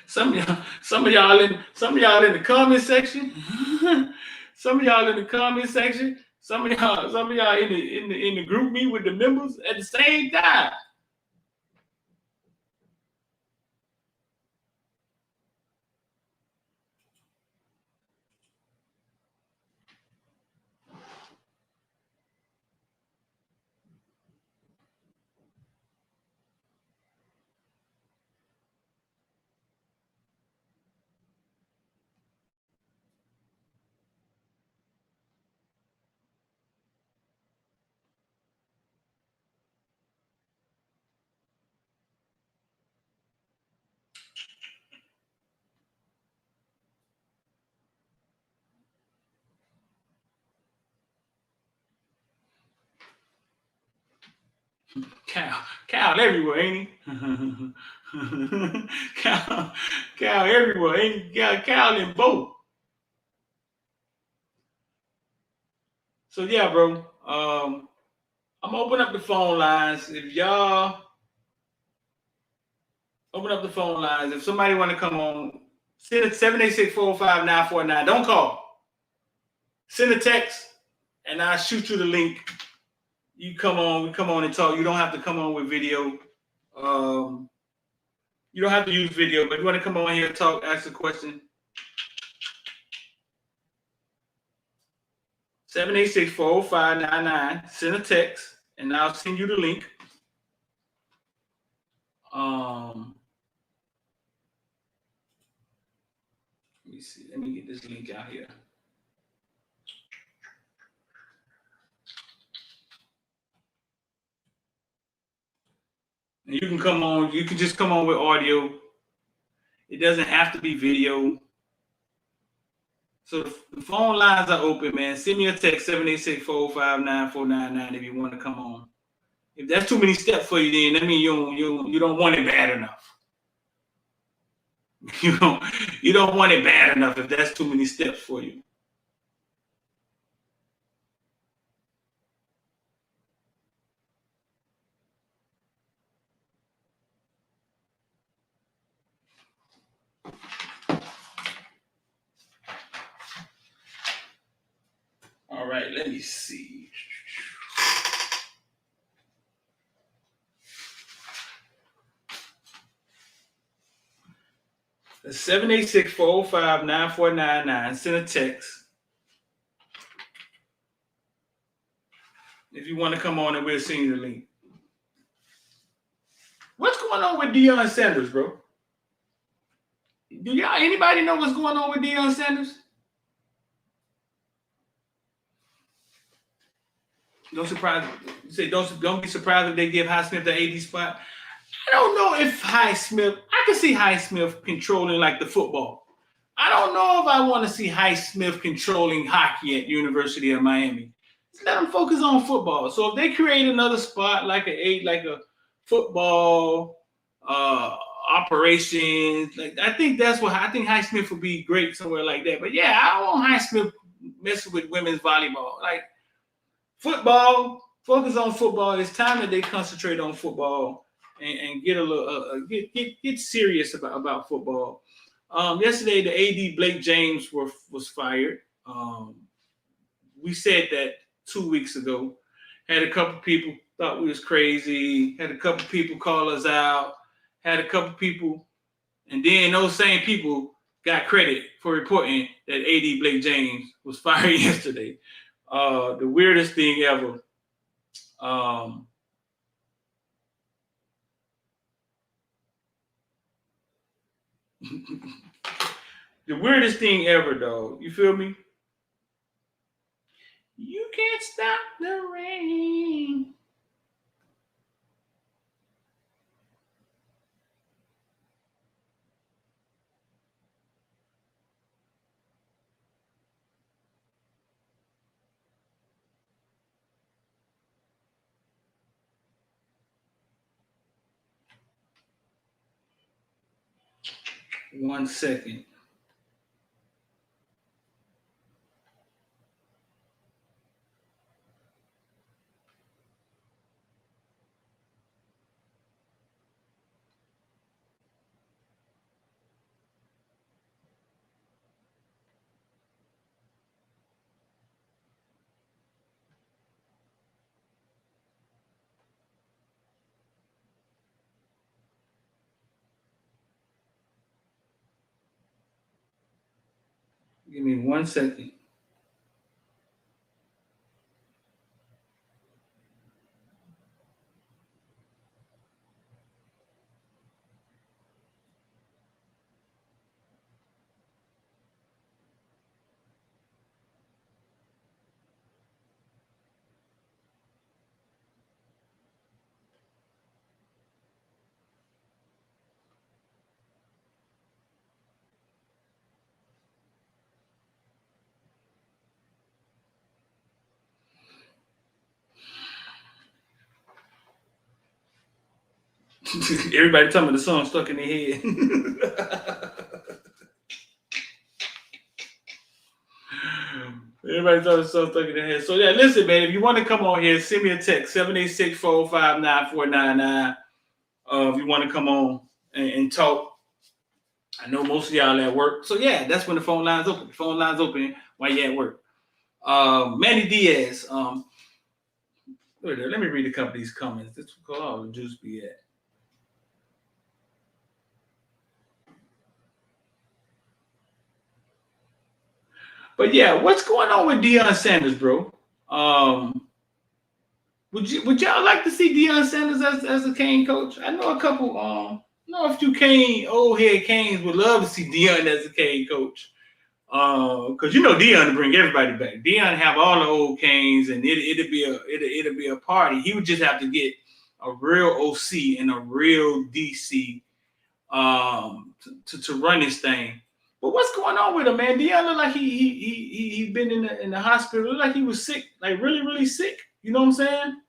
Some of y'all in the comment section. Some of y'all in the comment section. Some of y'all in the group meet with the members at the same time. Cal everywhere, ain't he? Cal everywhere, ain't he? Cal in both. So yeah, bro. I'm gonna open up the phone lines. If y'all open up the phone lines, if somebody want to come on, send it 786-405-949. Don't call. Send a text, and I'll shoot you the link. You come on, we come on and talk. You don't have to come on with video. You don't have to use video, but if you want to come on here and talk, ask a question. 786-405-99. Send a text, and I'll send you the link. Let me see. Let me get this link out here. And you can come on. You can just come on with audio. It doesn't have to be video. So the phone lines are open, man. Send me a text, 786-405-9499 if you want to come on. If that's too many steps for you, then that means you don't want it bad enough. You don't want it bad enough if that's too many steps for you. All right, let me see. The 786-405-9499. Send a text. If you want to come on and we'll send you the link. What's going on with Deion Sanders, bro? Do y'all anybody know what's going on with Deion Sanders? Don't be surprised if they give Highsmith the AD spot. I don't know if Highsmith. I can see Highsmith controlling like the football. I don't know if I want to see Highsmith controlling hockey at University of Miami. Just let them focus on football. So if they create another spot like a football operations, like I think Highsmith would be great somewhere like that. But yeah, I don't want Highsmith messing with women's volleyball. Like football, focus on football. It's time that they concentrate on football and get a little get serious about football. Yesterday, the AD Blake James was fired. We said that 2 weeks ago. Had a couple people thought we was crazy. Had a couple people call us out. Had a couple people, and then those same people got credit for reporting that AD Blake James was fired yesterday. The weirdest thing ever. The weirdest thing ever, though. You feel me? You can't stop the rain. One second. Give me 1 second. Everybody tell me the song stuck in their head. Everybody tell me the song stuck in their head. So yeah, listen, man. If you want to come on here, send me a text 786-405-9499. If you want to come on and talk. I know most of y'all at work. So yeah, that's when the phone line's open. The phone line's open while you're at work. Manny Diaz. Let me read a couple of these comments. This is called all the juice be at. But yeah, what's going on with Deion Sanders, bro? Would y'all like to see Deion Sanders as a Cane coach? I know a couple. Know a few old head Canes would love to see Deion as a Cane coach. Because Deion to bring everybody back. Deion have all the old Canes, and it'd be a party. He would just have to get a real OC and a real DC to run this thing. But what's going on with him, man? Deion looked like he been in the hospital. Looked like he was sick, like really, really sick. You know what I'm saying?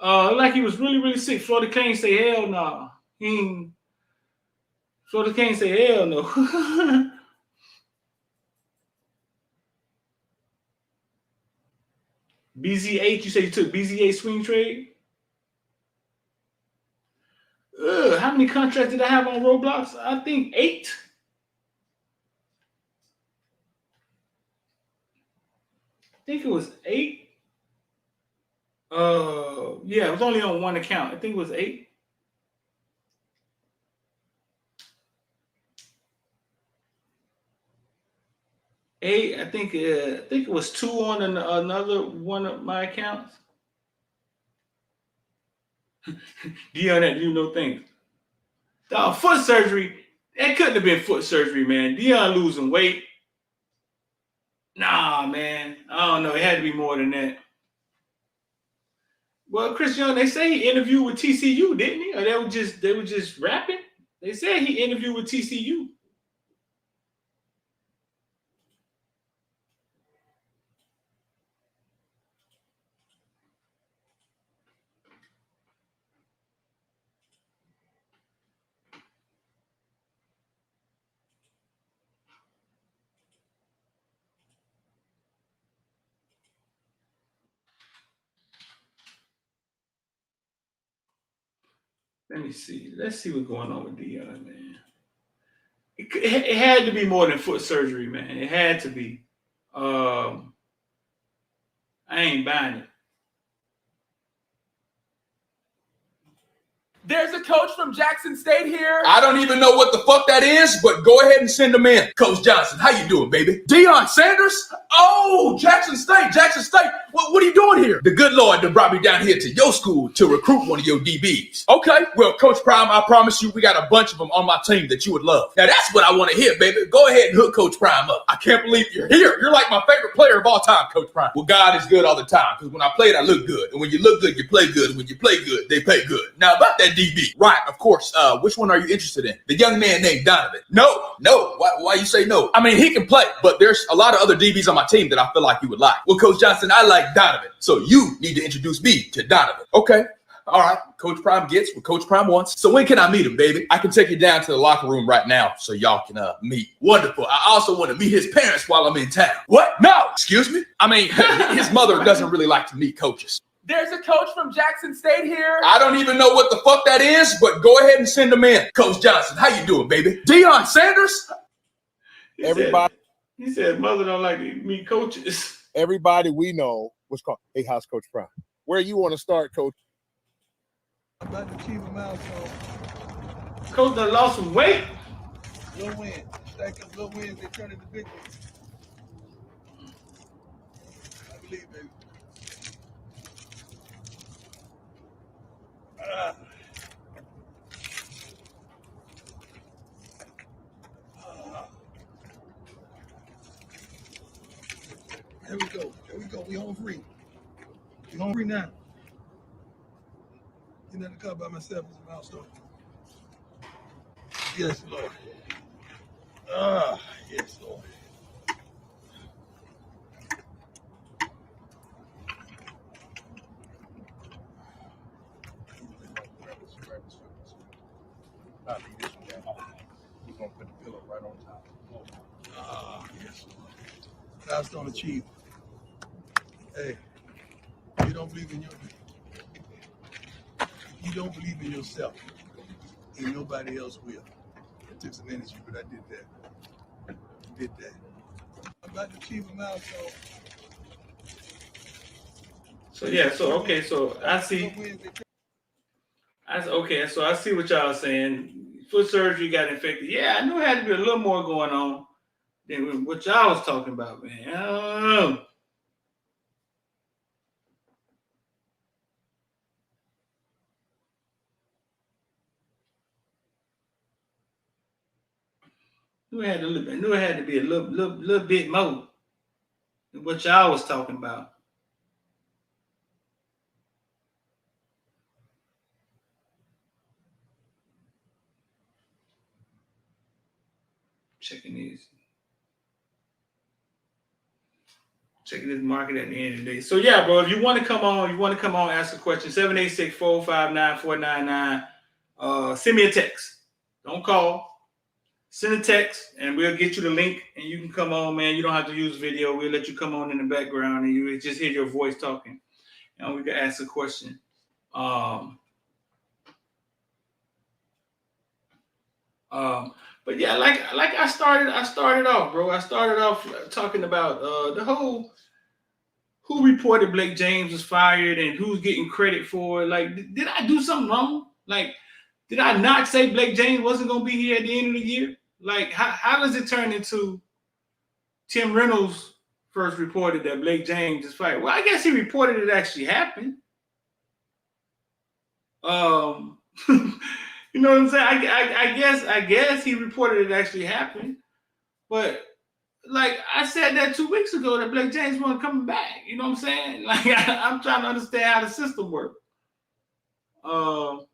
Looked like he was really, really sick. Florida Canes say hell no. Florida Canes say hell no. BZH, you say you took BZA swing trade? How many contracts did I have on Roblox? I think 8. I think it was 8. Yeah, it was only on one account. I think it was 8. I think it was 2 on another one of my accounts. Deion that things. Foot surgery. That couldn't have been foot surgery, man. Deion losing weight. Nah, man. I don't know. It had to be more than that. Well, Chris Young, they say he interviewed with TCU, didn't he? Or they were just rapping. They said he interviewed with TCU. Let me see. Let's see what's going on with Deion, man. It had to be more than foot surgery, man. It had to be. I ain't buying it. There's a coach from Jackson State here. I don't even know what the fuck that is, but go ahead and send him in. Coach Johnson, how you doing, baby? Deion Sanders? Oh, Jackson State. What are you doing here? The good Lord that brought me down here to your school to recruit one of your DBs. Okay, well, Coach Prime, I promise you we got a bunch of them on my team that you would love. Now, that's what I want to hear, baby. Go ahead and hook Coach Prime up. I can't believe you're here. You're like my favorite player of all time, Coach Prime. Well, God is good all the time, because when I played, I look good. And when you look good, you play good. And when you play good, they pay good. Now, about that DB. Right, of course. Which one are you interested in? The young man named Donovan. No. Why you say no? I mean, he can play, but there's a lot of other DBs on my team that I feel like you would like. Well, Coach Johnson, I like Donovan. So you need to introduce me to Donovan. Okay. All right. Coach Prime gets what Coach Prime wants. So when can I meet him, baby? I can take you down to the locker room right now so y'all can meet. Wonderful. I also want to meet his parents while I'm in town. What? No. Excuse me? I mean, his mother doesn't really like to meet coaches. There's a coach from Jackson State here. I don't even know what the fuck that is, but go ahead and send him in. Coach Johnson, how you doing, baby? Deion Sanders? He said mother don't like to meet coaches. Everybody we know was called, hey, how's Coach Prime? Where you want to start, Coach? I'm about to achieve a milestone. Coach done lost some weight. Little wins. Stack up little wins, they turn into big ones. I believe, baby. Here we go. We home free. We home free now. Getting in the car by myself is a milestone. Yes, Lord. Yes, Lord. We're going to put the pillow right on top. Yes, Lord. Milestone achieved. Hey, you don't believe in you don't believe in yourself, and nobody else will. It took some energy, but I did that. I'm about to achieve a milestone. So I see. So I see what y'all saying. Foot surgery got infected. Yeah, I knew it had to be a little more going on than what y'all was talking about, man. I don't know. Knew it had to be a little bit more than what y'all was talking about. Checking this market at the end of the day. So yeah, bro, if you want to come on, ask a question. 786-459-499. Send me a text. Don't call. Send a text and we'll get you the link and you can come on, man. You don't have to use video. We'll let you come on in the background and you just hear your voice talking. And we can ask a question. But yeah, like I started off, bro. I started off talking about the whole who reported Blake James was fired and who's getting credit for it. Like, did I do something wrong? Like, did I not say Blake James wasn't going to be here at the end of the year? Like, how does it turn into Tim Reynolds first reported that Blake James is fired? Well, I guess he reported it actually happened. You know what I'm saying? I guess he reported it actually happened, but like I said that 2 weeks ago that Blake James wasn't coming back. You know what I'm saying? Like I'm trying to understand how the system works. Oh,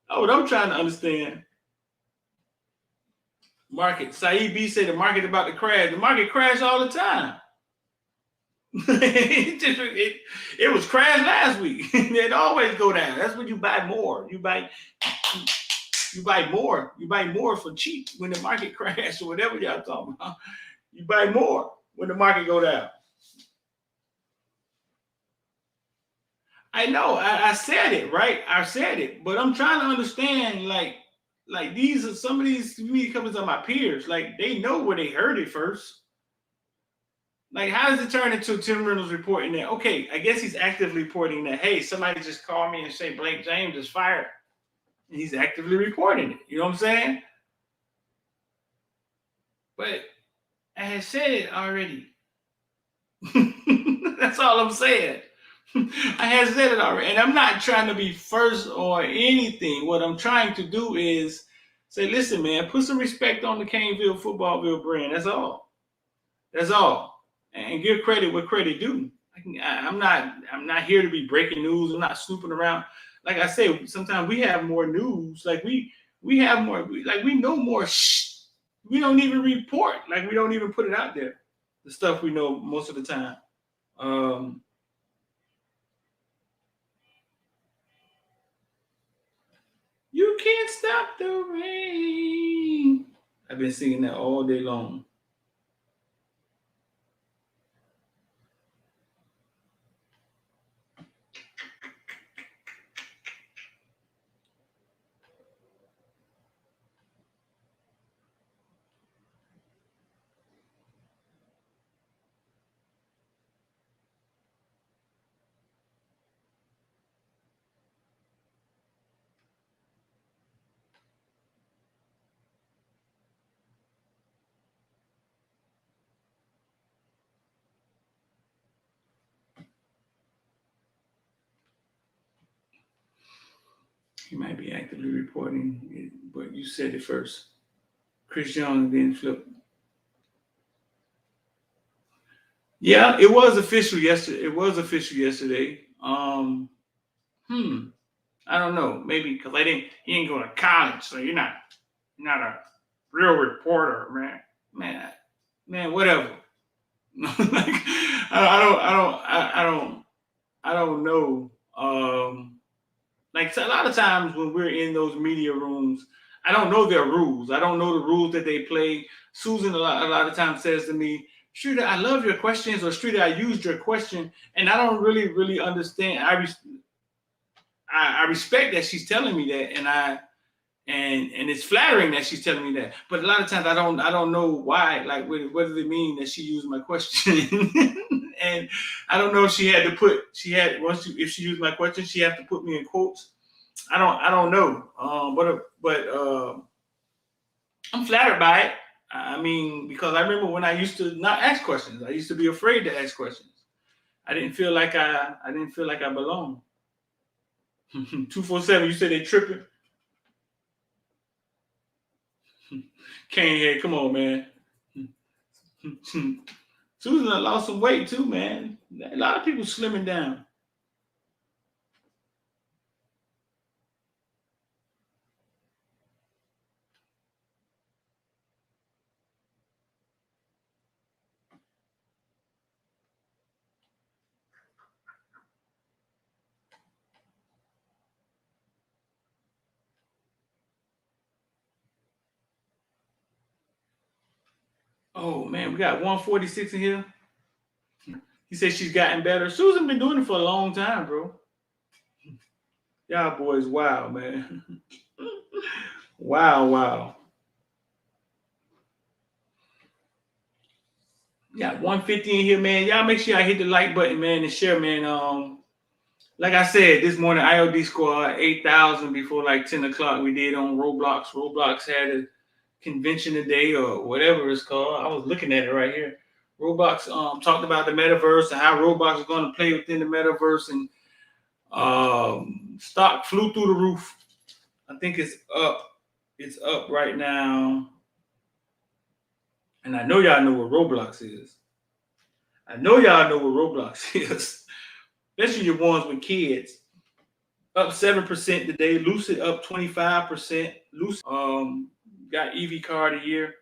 what I'm trying to understand. Market. Saeed B said the market about to crash. The market crashed all the time. it was crash last week. It always go down. That's when you buy more. You buy more. You buy more for cheap when the market crash or whatever y'all talking about. You buy more when the market go down. I know. I said it, right? I said it, but I'm trying to understand. Like these are some of these media companies are my peers. Like they know where they heard it first. Like, how does it turn into Tim Reynolds reporting that? Okay, I guess he's actively reporting that. Hey, somebody just called me and say Blake James is fired. And he's actively reporting it. You know what I'm saying? But I had said it already. That's all I'm saying. I had said it already. And I'm not trying to be first or anything. What I'm trying to do is say, listen, man, put some respect on the Caneville Footballville brand. That's all. That's all. And give credit where credit due. I'm not here to be breaking news. I'm not snooping around. Like I said, sometimes we have more news. Like we have more. Like we know more. We don't even report. Like we don't even put it out there. The stuff we know most of the time. You can't stop the rain. I've been singing that all day long. He might be actively reporting it, but you said it first. Chris Jones then flipped. Yeah, it was official yesterday. I don't know. Maybe because he didn't go to college, so you're not a real reporter, man. Man, whatever. Like, I don't know. Like a lot of times when we're in those media rooms, I don't know their rules. I don't know the rules that they play. Susan a lot of times says to me, Streeter, I love your questions, or Streeter, I used your question, and I don't really understand. I respect that she's telling me that, and it's flattering that she's telling me that. But a lot of times I don't know why. Like, what does it mean that she used my question? And I don't know if if she used my question, she had to put me in quotes. I don't know. But I'm flattered by it. I mean, because I remember when I used to not ask questions. I used to be afraid to ask questions. I didn't feel like I belonged. 247, you said they tripping? Kane head, come on, man. Susan lost some weight too, man. A lot of people slimming down. Oh man, we got 146 in here. He said she's gotten better. Susan been doing it for a long time, bro. Y'all boys, wow, man. Wow. Got 150 in here, man. Y'all make sure y'all hit the like button, man, and share, man. Like I said, this morning IOD scored 8,000 before like 10 o'clock. We did on Roblox. Roblox had a convention today or whatever it's called. I was looking at it right here. Roblox talked about the metaverse and how Roblox is going to play within the metaverse, and stock flew through the roof. I think it's up. It's up right now. And I know y'all know what Roblox is. I know y'all know what Roblox is. Especially your ones with kids. Up 7% today. Lucid up 25%. Lucid got EV car of the year.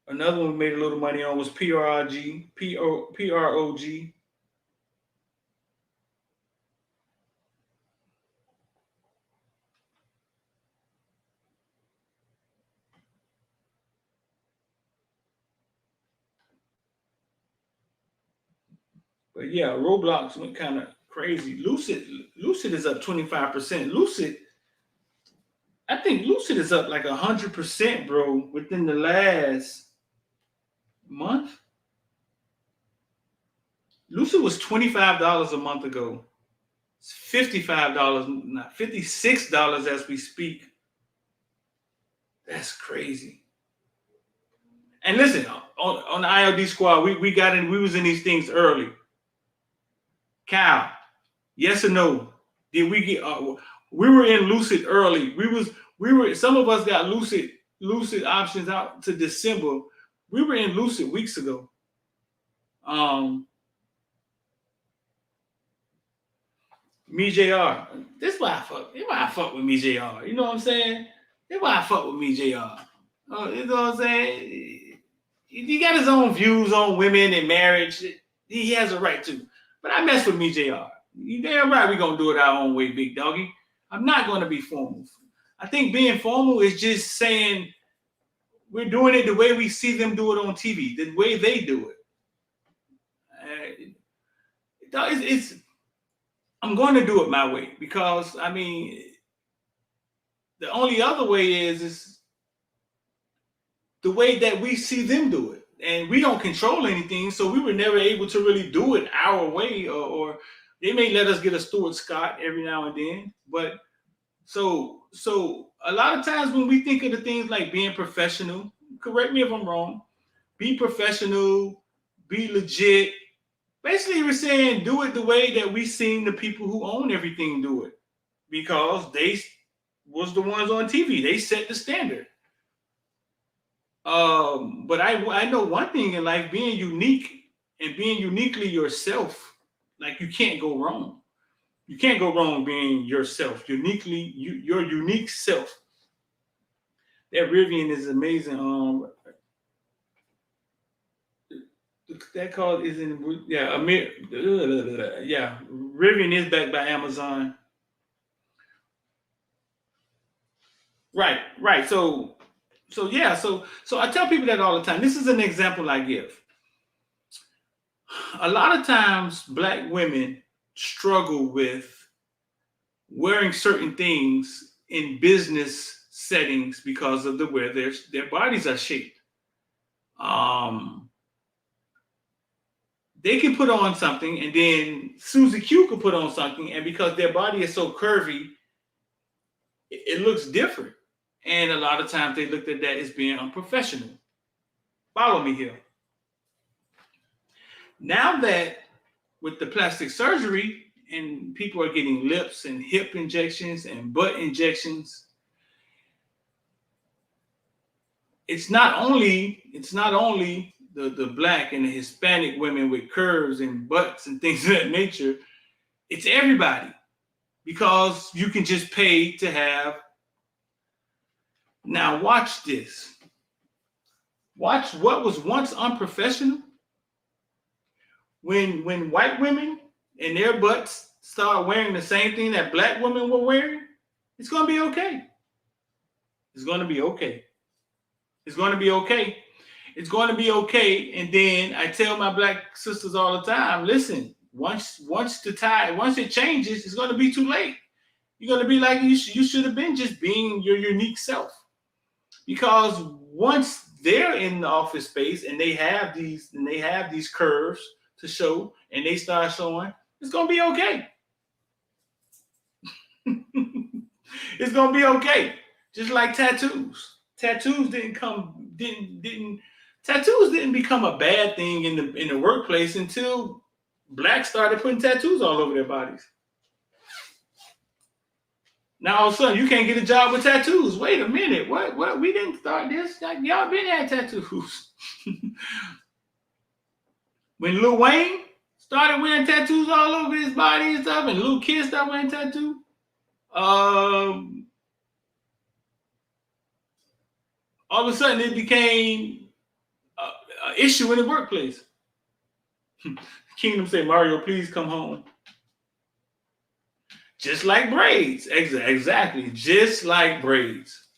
Another one we made a little money on was PROG. PROG. But yeah, Roblox went kind of crazy. Lucid is up 25%. Lucid, I think Lucid is up like 100%, bro, within the last month. Lucid was $25 a month ago. It's $55, not $56 as we speak. That's crazy. And listen, on the ILD squad, we got in, we was in these things early. Kyle, yes or no? Did we get? We were in Lucid early. We were. Some of us got Lucid options out to December. We were in Lucid weeks ago. Me JR. This is why I fuck. This is why I fuck with me JR. You know what I'm saying? This is why I fuck with me JR. You know what I'm saying? He got his own views on women and marriage. He has a right to. But I mess with me JR. You damn right we gonna do it our own way, big doggy. I'm not gonna be formal. I think being formal is just saying we're doing it the way we see them do it on TV, the way they do it. I'm going to do it my way because I mean, the only other way is the way that we see them do it, and we don't control anything, so we were never able to really do it our way, or they may let us get a Stuart Scott every now and then, but so a lot of times when we think of the things like being professional, correct me if I'm wrong, be professional, be legit. Basically, we're saying do it the way that we seen the people who own everything do it, because they was the ones on TV. They set the standard. But I know one thing in life: being unique and being uniquely yourself. Like you can't go wrong. You can't go wrong being yourself, uniquely your unique self. That Rivian is amazing. That call is in Rivian is backed by Amazon. Right. So I tell people that all the time. This is an example I give. A lot of times Black women struggle with wearing certain things in business settings because of the way their bodies are shaped. They can put on something, and then Susie Q could put on something, and because their body is so curvy, it looks different. And a lot of times they looked at that as being unprofessional. Follow me here. Now that with the plastic surgery and people are getting lips and hip injections and butt injections, it's not only the Black and the Hispanic women with curves and butts and things of that nature. It's everybody, because you can just pay to have. Now watch this. Watch what was once unprofessional. When white women and their butts start wearing the same thing that Black women were wearing, it's going to be okay. It's going to be okay. It's going to be okay. It's going to be okay. And then I tell my Black sisters all the time, listen, once it changes, it's going to be too late. You're going to be like you should have been just being your unique self. Because once they're in the office space and they have these curves to show and they start showing, it's going to be okay. It's going to be okay. Just like tattoos. Tattoos didn't become a bad thing in the workplace until Blacks started putting tattoos all over their bodies. Now all of a sudden you can't get a job with tattoos. Wait a minute. What? We didn't start this. Like, y'all been had tattoos. When Lil Wayne started wearing tattoos all over his body and stuff, and little kids started wearing tattoos, all of a sudden it became an issue in the workplace. Kingdom said, Mario, please come home. Just like braids. Exactly. Just like braids.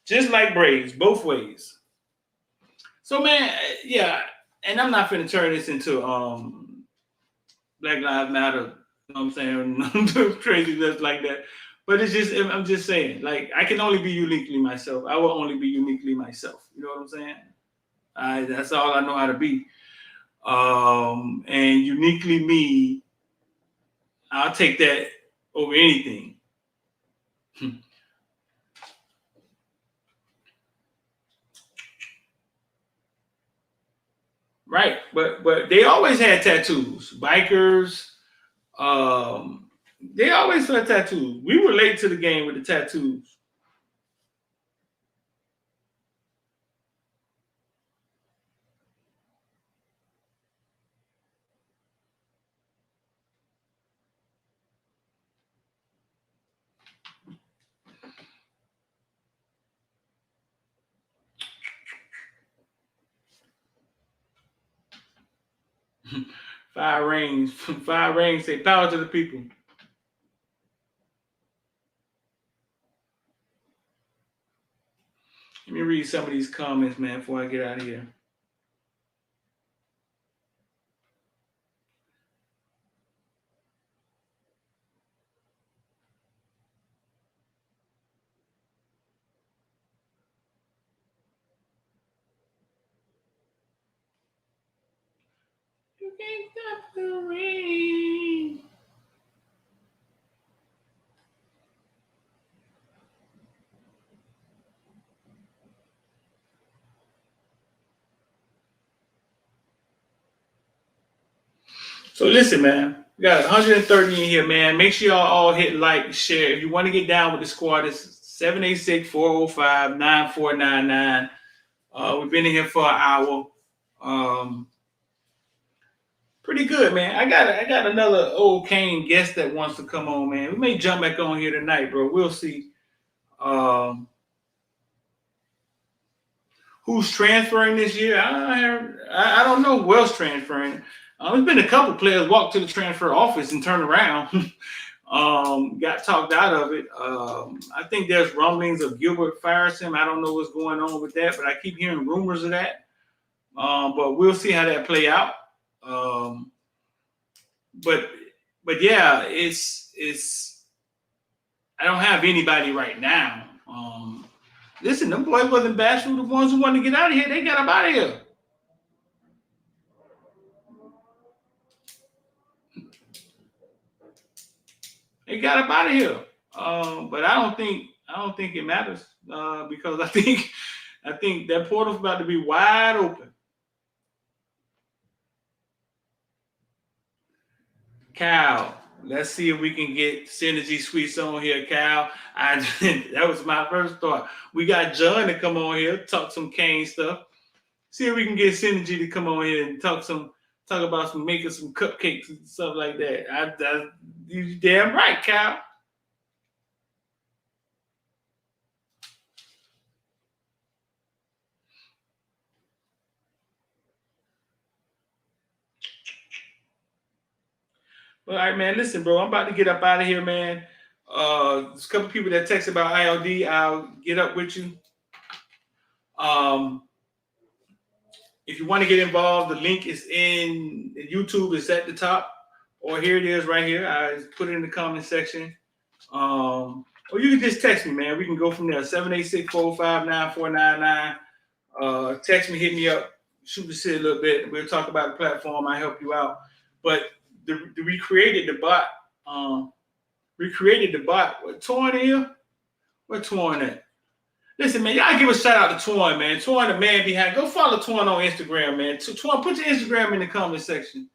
Just like braids, both ways. So, man, yeah, and I'm not finna turn this into Black Lives Matter, you know what I'm saying? Craziness like that. But it's just, I'm just saying, like, I can only be uniquely myself. I will only be uniquely myself. You know what I'm saying? That's all I know how to be. And uniquely me, I'll take that over anything. Right, but they always had tattoos. Bikers, they always had tattoos. We were late to the game with the tattoos. Five rings say power to the people. Let me read some of these comments, man, before I get out of here. You can't stop the rain. So listen, man, we got 130 in here, man. Make sure y'all all hit like, share. If you want to get down with the squad, it's 786-405-9499. We've been in here for an hour. Pretty good, man. I got another old Kane guest that wants to come on, man. We may jump back on here tonight, bro. We'll see. Who's transferring this year? I don't know who else transferring. There's been a couple players walk to the transfer office and turn around. Got talked out of it. I think there's rumblings of Gilbert fires him. I don't know what's going on with that, but I keep hearing rumors of that. But we'll see how that play out. But yeah, it's I don't have anybody right now. Listen, them boys wasn't bashful. The ones who wanted to get out of here, they got up out of here. They got up out of here. But I don't think it matters because I think that portal's about to be wide open. Cal, let's see if we can get Synergy Suites on here, Cal. That was my first thought. We got John to come on here, talk some Kane stuff. See if we can get Synergy to come on here and talk about making some cupcakes and stuff like that. You damn right, Cal. All right, man. Listen, bro. I'm about to get up out of here, man. There's a couple people that text about ILD. I'll get up with you. If you want to get involved, the link is in YouTube. It's at the top, or here it is right here. I put it in the comment section. Or you can just text me, man. We can go from there. 786-405-9499. Text me, hit me up, shoot the shit a little bit. We'll talk about the platform. I help you out. But we created the bot. What, Torn in here? Where Torn at? Listen, man, y'all give a shout out to Torn, man. Torn, the man behind. Go follow Torn on Instagram, man. Torn, put your Instagram in the comment section.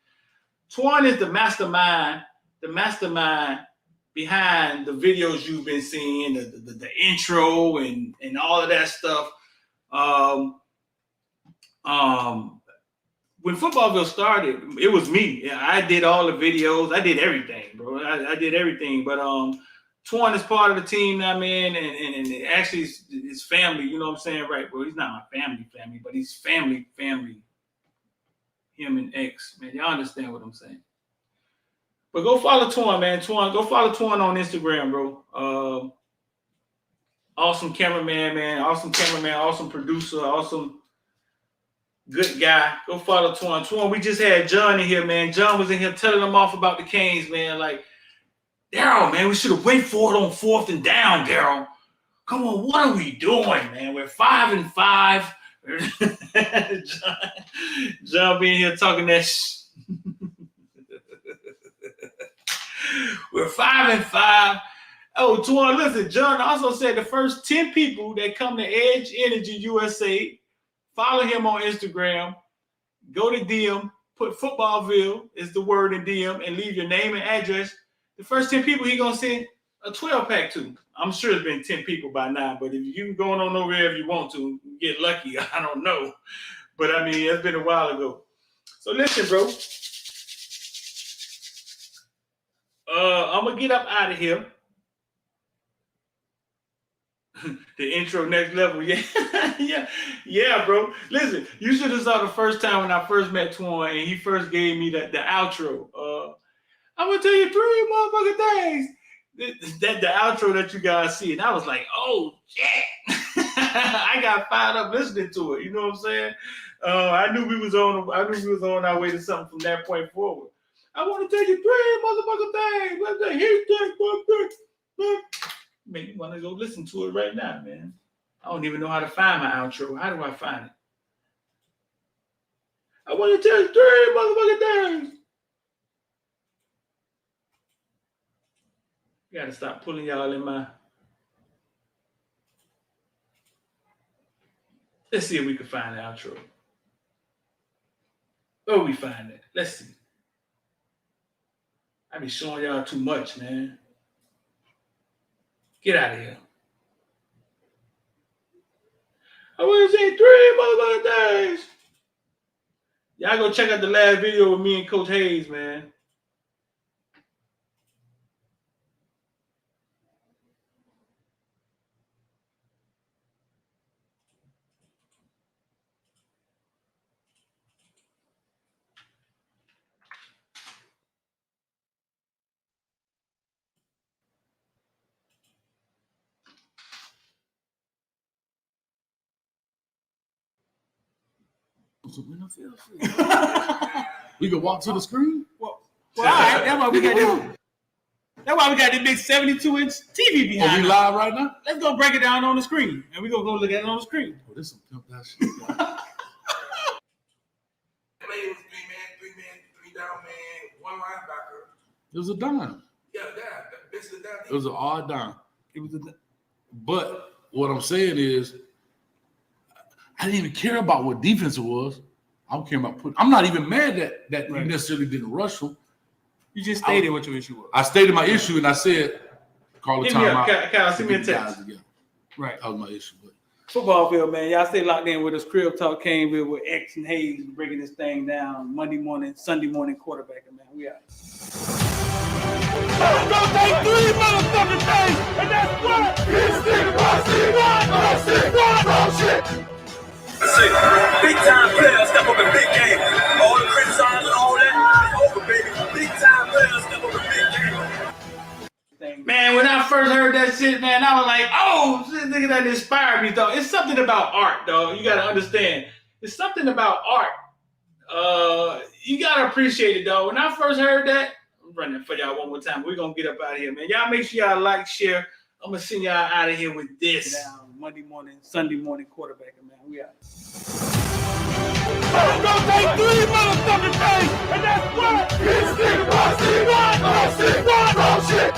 Torn is the mastermind behind the videos you've been seeing, the intro and all of that stuff. When Footballville started, it was me. I did all the videos. I did everything, bro. I did everything. But Twan is part of the team now, man, and actually it's family. You know what I'm saying, right, bro? He's not my family, but he's family. Him and X, man. Y'all understand what I'm saying? But go follow Twan, man. Go follow Twan on Instagram, bro. Awesome cameraman, man. Awesome producer. Awesome. Good guy. Go follow Twan. Twan, we just had John in here, man. John was in here telling them off about the Canes, man. Like, Daryl, man, we should have waited for it on 4th and down, Daryl. Come on, what are we doing, man? We're 5-5. John being here talking that We're 5-5. Oh, Twan, listen, John also said the first 10 people that come to Edge Energy USA, follow him on Instagram, go to DM, put Footballville is the word in DM, and leave your name and address. The first 10 people he gonna send a 12-pack to. I'm sure it's been 10 people by now, but if you can go on over there if you want to, get lucky. I don't know. But I mean, it's been a while ago. So listen, bro. I'm gonna get up out of here. The intro next level, yeah, bro. Listen, you should have saw the first time when I first met Twan and he first gave me the outro. I'm gonna tell you 3 motherfucking things. The outro that you guys see, and I was like, oh shit. I got fired up listening to it. You know what I'm saying? I knew we was on our way to something from that point forward. I want to tell you 3 motherfucking things. Make me want to go listen to it right now, man. I don't even know how to find my outro. How do I find it? I want to tell you 3 motherfucking things. You gotta stop pulling y'all in my. Let's see if we can find the outro. Where we find it? Let's see. I be showing y'all too much, man. Get out of here. I want to say 3 motherfucking things. Y'all go check out the last video with me and Coach Hayes, man. We can walk to the screen. Well, all right. That's why we got this. That's why we got this big 72-inch TV behind. Are we live right now? Let's go break it down on the screen, and we're gonna go look at it on the screen. Oh, this some pimp that shit. It was 3 down man, 1 linebacker. It was a dime. Yeah, this is a dime. It was an odd dime. But what I'm saying is, I didn't even care about what defense it was. I'm caring about I'm not even mad that you necessarily didn't rush them. You just stated what your issue was. I stated my issue and I said, call the timeout. Kyle, send me a text. Right. That was my issue. But Footballville, man. Y'all stay locked in with us. Crib Talk came with X and Hayes breaking this thing down. Monday morning, Sunday morning quarterbacking, man. We out. I'm gonna take 3 motherfucking things, and that's what? Shit. Big time players step up in big game. All the criticizing, all that, over, baby. Big time players step up in big game. Man, when I first heard that shit, man, I was like, oh, this nigga that inspired me, dog. It's something about art, dog. You gotta understand. It's something about art. You gotta appreciate it, dog. When I first heard that, I'm running for y'all one more time. We're gonna get up out of here, man. Y'all make sure y'all like, share. I'm gonna send y'all out of here with this. Monday morning, Sunday morning quarterbacking, man. We out. I'm gonna take 3 motherfucking things, and that's what? Shit.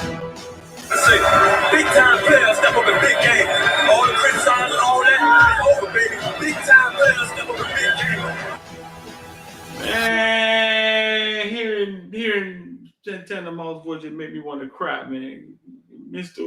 Big time players step up in big game. All the criticizing, all that, over, baby. Big time players step up in big game. Man, hearing Santana Moss voice just made me want to cry, man. Mr.